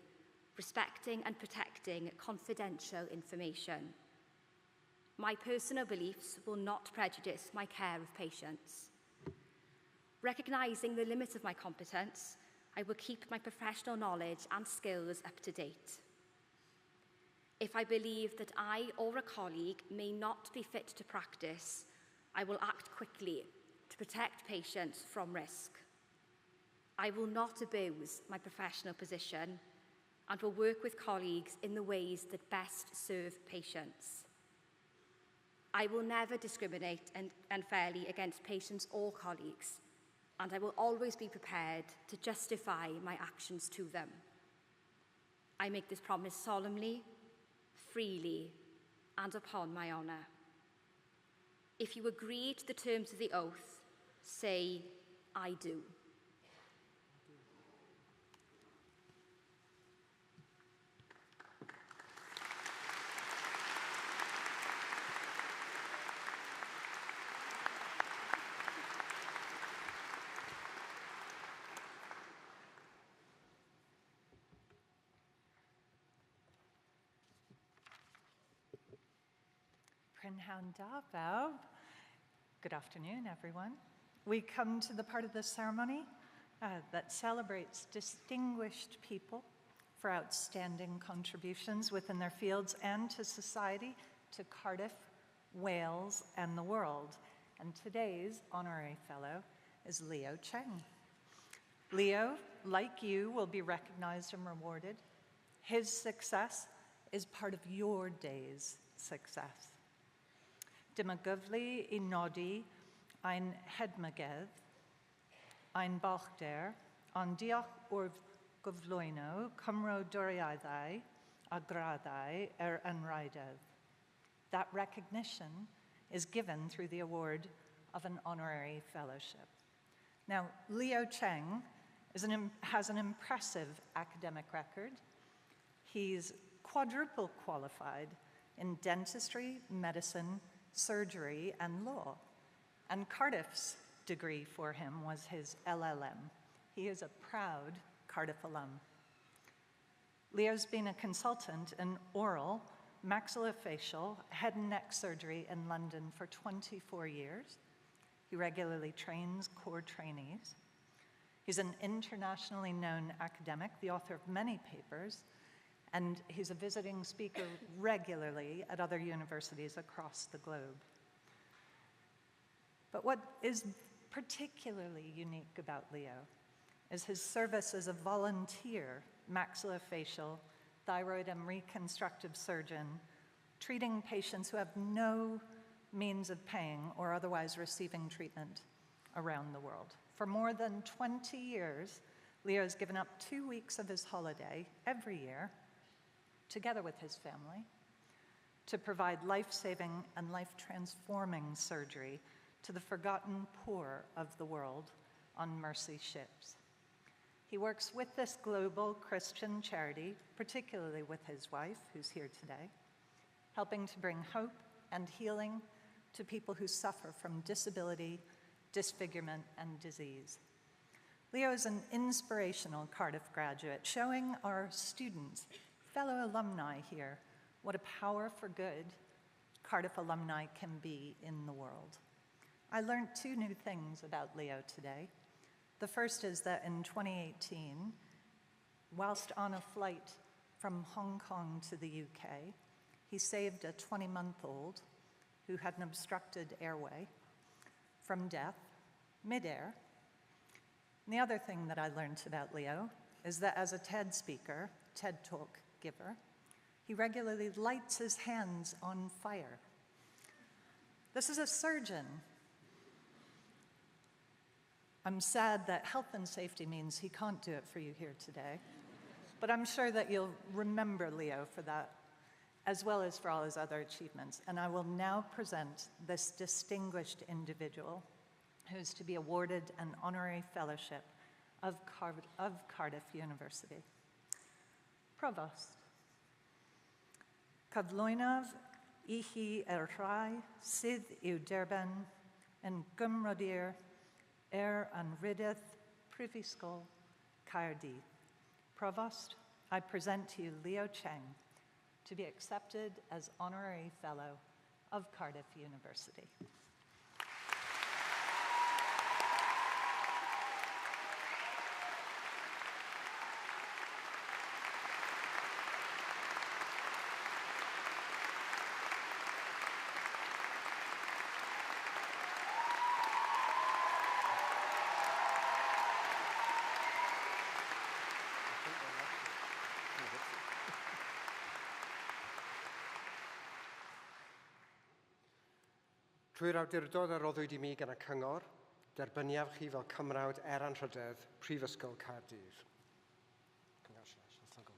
respecting and protecting confidential information. My personal beliefs will not prejudice my care of patients. Recognising the limit of my competence, I will keep my professional knowledge and skills up to date. If I believe that I or a colleague may not be fit to practice, I will act quickly to protect patients from risk. I will not abuse my professional position and will work with colleagues in the ways that best serve patients. I will never discriminate unfairly against patients or colleagues, and I will always be prepared to justify my actions to them. I make this promise solemnly, freely, and upon my honour. If you agree to the terms of the oath, say, I do. Prynhawn da bawb. Good afternoon, everyone. We come to the part of the ceremony that celebrates distinguished people for outstanding contributions within their fields and to society, to Cardiff, Wales, and the world. And today's honorary fellow is Leo Cheng. Leo, like you, will be recognized and rewarded. His success is part of your day's success. Dimaguvli I nodi ein hedmagedd, ein balchder, an diolch wrth gyflwyno Cymro doriaddau a gradau anrhydedd. That recognition is given through the award of an honorary fellowship. Now, Leo Cheng has an impressive academic record. He's quadruple qualified in dentistry, medicine, surgery, and law. And Cardiff's degree for him was his LLM. He is a proud Cardiff alum. Leo's been a consultant in oral, maxillofacial, head and neck surgery in London for 24 years. He regularly trains core trainees. He's an internationally known academic, the author of many papers, and he's a visiting speaker regularly at other universities across the globe. But what is particularly unique about Leo is his service as a volunteer maxillofacial, thyroid and reconstructive surgeon, treating patients who have no means of paying or otherwise receiving treatment around the world. For more than 20 years, Leo has given up 2 weeks of his holiday every year, together with his family, to provide life-saving and life-transforming surgery to the forgotten poor of the world on Mercy ships. He works with this global Christian charity, particularly with his wife, who's here today, helping to bring hope and healing to people who suffer from disability, disfigurement, and disease. Leo is an inspirational Cardiff graduate, showing our students, fellow alumni here, what a power for good Cardiff alumni can be in the world. I learned 2 new things about Leo today. The first is that in 2018, whilst on a flight from Hong Kong to the UK, he saved a 20-month-old who had an obstructed airway from death midair. And the other thing that I learned about Leo is that as a TED speaker, TED Talk giver, he regularly lights his hands on fire. This is a surgeon. I'm sad that health and safety means he can't do it for you here today, but I'm sure that you'll remember Leo for that, as well as for all his other achievements. And I will now present this distinguished individual who's to be awarded an honorary fellowship of Cardiff University. Provost. Cyflwynodd I chi rhai sydd i'w derben yn gymrodir anrhyddedd Prifysgol Caerdydd. Provost, I present to you Leo Cheng to be accepted as honorary fellow of Cardiff University. Trwy'r awdurdod a roddwyd I mi gan y Cyngor, derbyniaf chi fel Cymrawd Anrhydedd Prifysgol Caerdydd. Congratulations. Thank you.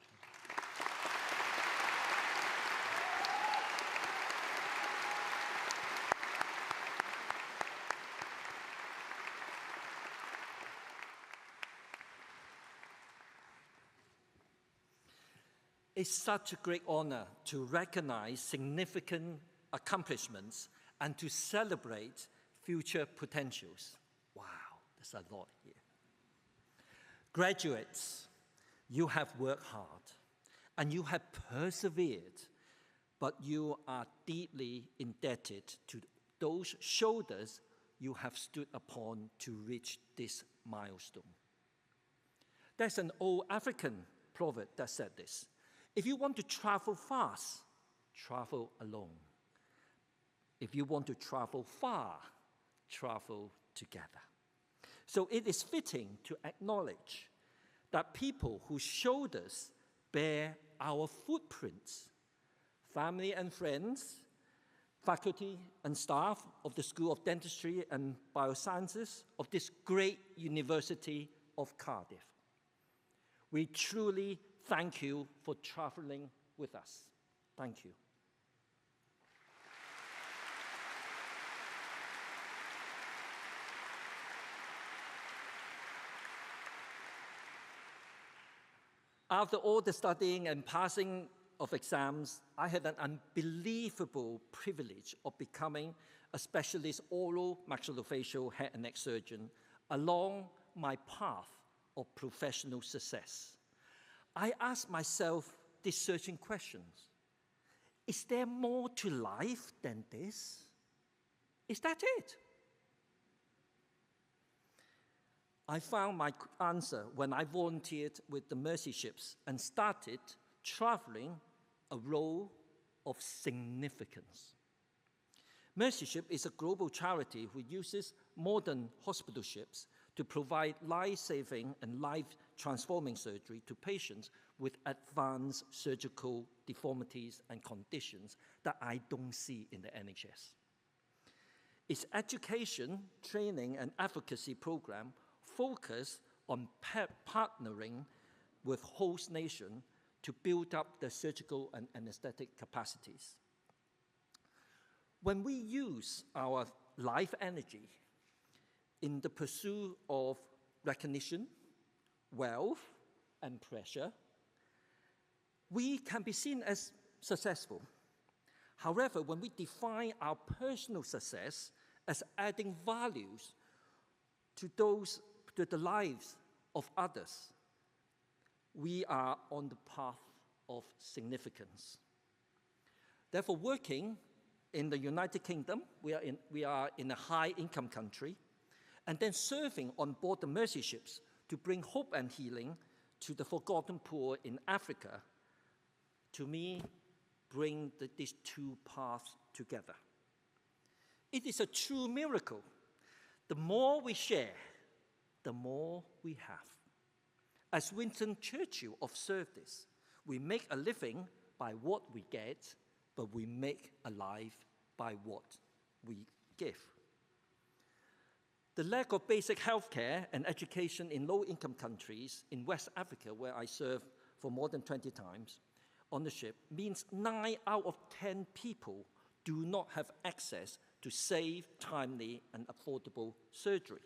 It's such a great honor to recognize significant accomplishments and to celebrate future potentials. Wow, there's a lot here. Graduates, you have worked hard and you have persevered but you are deeply indebted to those shoulders you have stood upon to reach this milestone. There's an old African proverb that said this: if you want to travel fast, travel alone. If you want to travel far, travel together. So it is fitting to acknowledge that people whose shoulders bear our footprints, family and friends, faculty and staff of the School of Dentistry and Biosciences of this great University of Cardiff. We truly thank you for traveling with us. Thank you. After all the studying and passing of exams, I had an unbelievable privilege of becoming a specialist oral maxillofacial head and neck surgeon along my path of professional success. I asked myself these searching questions. Is there more to life than this? Is that it? I found my answer when I volunteered with the Mercy Ships and started traveling a role of significance. Mercy Ship is a global charity who uses modern hospital ships to provide life-saving and life-transforming surgery to patients with advanced surgical deformities and conditions that I don't see in the NHS. Its education, training, and advocacy program focus on partnering with host nation to build up their surgical and anesthetic capacities. When we use our life energy in the pursuit of recognition, wealth, and pressure, we can be seen as successful. However, when we define our personal success as adding values to the lives of others, we are on the path of significance. Therefore, working in the United Kingdom, we are in a high-income country, and then serving on board the Mercy Ships to bring hope and healing to the forgotten poor in Africa, to me, bring these two paths together. It is a true miracle. The more we share, the more we have. As Winston Churchill observed this, we make a living by what we get, but we make a life by what we give. The lack of basic healthcare and education in low-income countries in West Africa, where I served for more than 20 times on the ship, means 9 out of 10 people do not have access to safe, timely, and affordable surgery.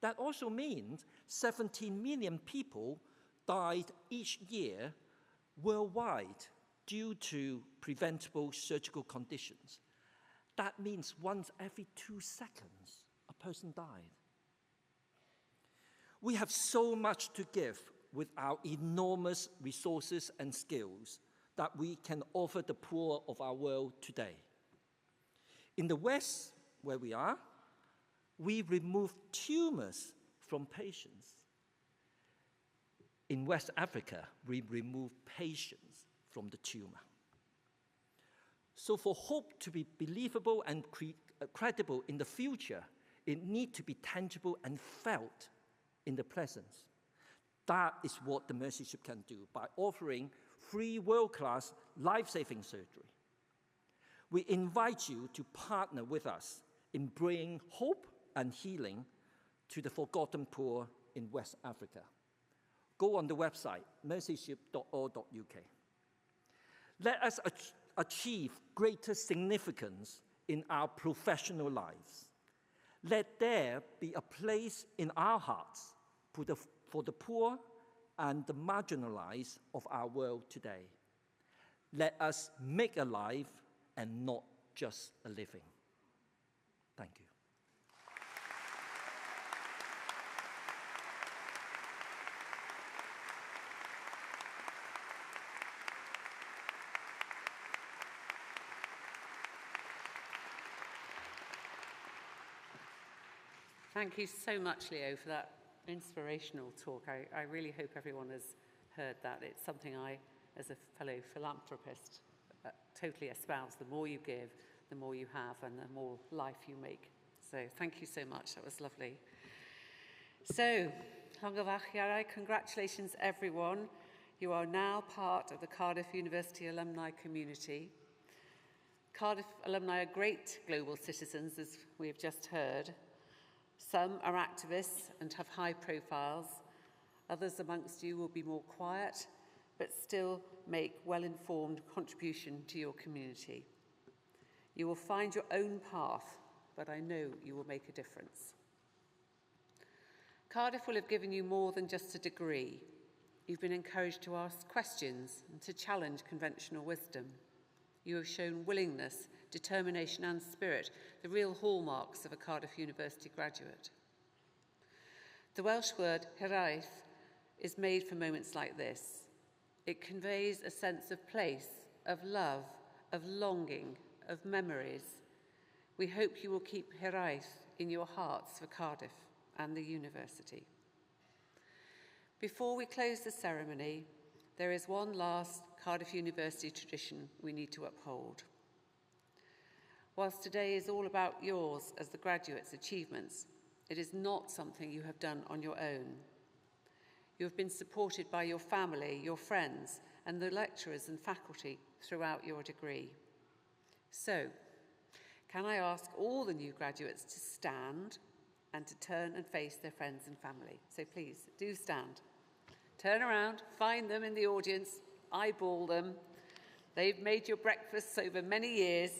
That also means 17 million people died each year worldwide due to preventable surgical conditions. That means once every 2 seconds, a person died. We have so much to give with our enormous resources and skills that we can offer the poor of our world today. In the West, where we are, we remove tumors from patients. In West Africa, we remove patients from the tumor. So for hope to be believable and credible in the future, it needs to be tangible and felt in the present. That is what the Mercy Ship can do by offering free world-class life-saving surgery. We invite you to partner with us in bringing hope and healing to the forgotten poor in West Africa. Go on the website, mercyship.org.uk. Let us achieve greater significance in our professional lives. Let there be a place in our hearts for the poor and the marginalized of our world today. Let us make a life and not just a living. Thank you. Thank you so much, Leo, for that inspirational talk. I really hope everyone has heard that. It's something I, as a fellow philanthropist, totally espouse. The more you give, the more you have, and the more life you make. So thank you so much. That was lovely. So, Llongyfarchiadau, congratulations, everyone. You are now part of the Cardiff University alumni community. Cardiff alumni are great global citizens, as we have just heard. Some are activists and have high profiles. Others amongst you will be more quiet, but still make well-informed contribution to your community. You will find your own path, but I know you will make a difference. Cardiff will have given you more than just a degree. You've been encouraged to ask questions and to challenge conventional wisdom. You have shown willingness, determination and spirit, the real hallmarks of a Cardiff University graduate. The Welsh word hiraeth is made for moments like this. It conveys a sense of place, of love, of longing, of memories. We hope you will keep hiraeth in your hearts for Cardiff and the university. Before we close the ceremony, there is one last Cardiff University tradition we need to uphold. Whilst today is all about yours as the graduates' achievements, it is not something you have done on your own. You have been supported by your family, your friends, and the lecturers and faculty throughout your degree. So, can I ask all the new graduates to stand and to turn and face their friends and family? So please, do stand. Turn around, find them in the audience, eyeball them. They've made your breakfasts over many years,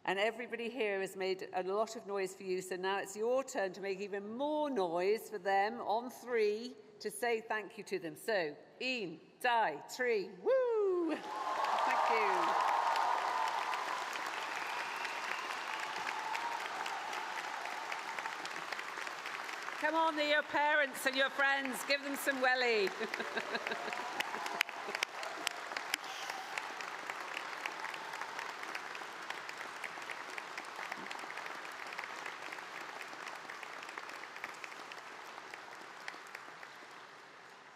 and everybody here has made a lot of noise for you, so now it's your turn to make even more noise for them on 3 to say thank you to them. So, 1, 2, 3, woo! Thank you. Come on, your parents and your friends, give them some welly.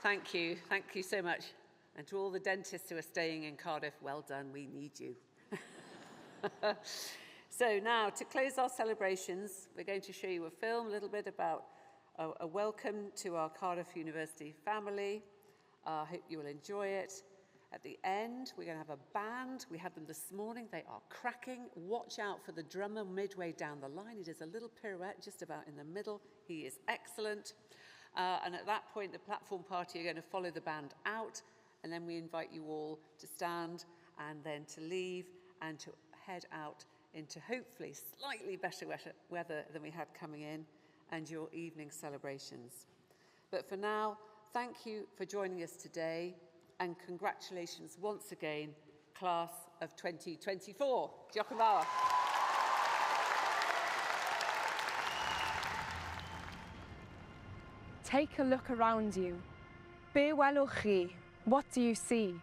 Thank you so much. And to all the dentists who are staying in Cardiff, well done, we need you. So now, to close our celebrations, we're going to show you a film, a little bit about a welcome to our Cardiff University family. I hope you will enjoy it. At the end, we're going to have a band. We had them this morning. They are cracking. Watch out for the drummer midway down the line. He does a little pirouette just about in the middle. He is excellent. And at that point, the platform party are going to follow the band out, and then we invite you all to stand and then to leave and to head out into hopefully slightly better weather than we had coming in, and your evening celebrations. But for now, thank you for joining us today, and congratulations once again, class of 2024. Diolch yn fawr. Take a look around you. Be welwch chi? What do you see?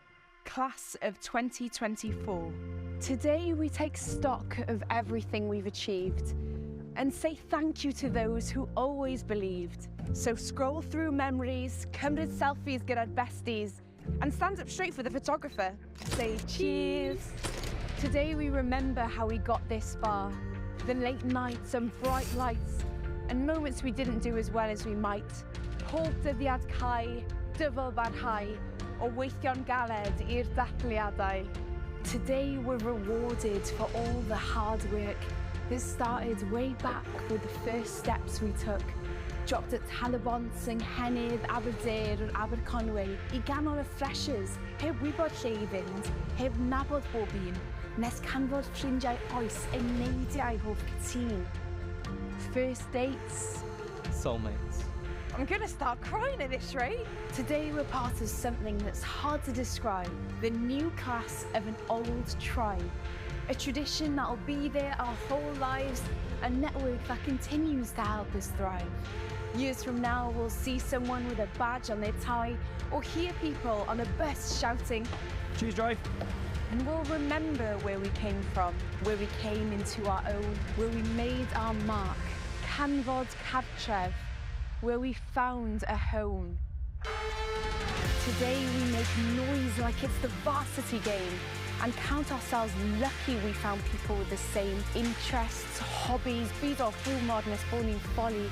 Class of 2024. Today we take stock of everything we've achieved and say thank you to those who always believed. So scroll through memories, cymryd selfies gyda'r besties, and stand up straight for the photographer. Say cheers. Today we remember how we got this far, the late nights and bright lights, and moments we didn't do as well as we might. Pob dyddiad cau, dyfal barhau, o weithio'n galed i'r dathliadau. Today we're rewarded for all the hard work that started way back with the first steps we took. Dropped at Talabont, yng Nghennydd, Aberdare or Aberconwy I ganol y freshers, heb wybod lle I fynd, heb nabod bob un, nes canfod ffrindiau oes yn neidiau hoff cytun. First dates. Soulmates. I'm gonna start crying at this rate. Today we're part of something that's hard to describe. The new class of an old tribe. A tradition that'll be there our whole lives, a network that continues to help us thrive. Years from now, we'll see someone with a badge on their tie or hear people on a bus shouting, Cheers, drive. And we'll remember where we came from, where we came into our own, where we made our mark. Canfod Cartref, where we found a home. Today we make noise like it's the varsity game and count ourselves lucky we found people with the same interests, hobbies, byd o'r full madness, bony folly,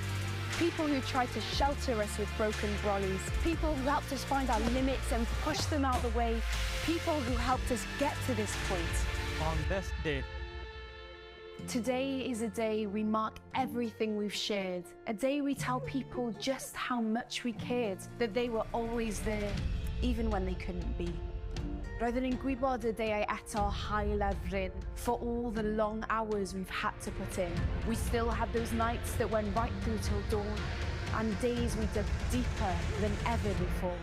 people who tried to shelter us with broken brollies, people who helped us find our limits and push them out the way, people who helped us get to this point. On this day, Today is a day we mark everything we've shared, a day we tell people just how much we cared, that they were always there, even when they couldn't be. Roedden ni'n gwybod y deiau eto hael-efryn for all the long hours we've had to put in. We still had those nights that went right through till dawn, and days we dug deeper than ever before.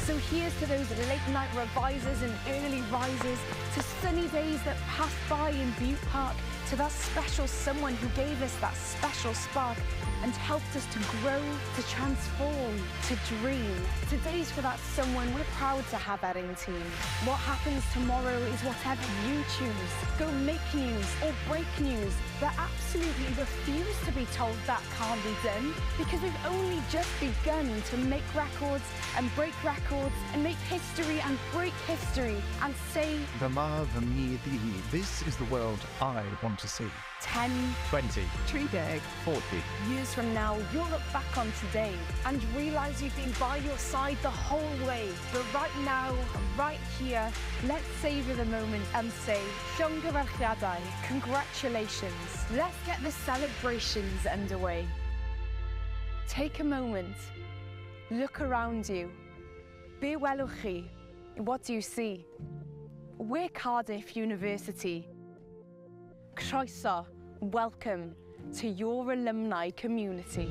So here's to those late-night revisers and early risers, to sunny days that passed by in Butte Park, to that special someone who gave us that special spark and helped us to grow, to transform, to dream. Today's for that someone we're proud to have at our team. What happens tomorrow is whatever you choose. Go make news or break news, but absolutely refuse to be told that can't be done, because we've only just begun to make records and break records and make history and break history and say, Fama fy mi ydi hi. This is the world I want to see. 10, 20, 30, 40. years from now, you'll look back on today and realise you've been by your side the whole way. But right now, right here, let's savour the moment and say, Llongyfarchiadau, congratulations. Let's get the celebrations underway. Take a moment. Look around you. Be welwch chi? What do you see? We're Cardiff University. Croeso, welcome to your alumni community.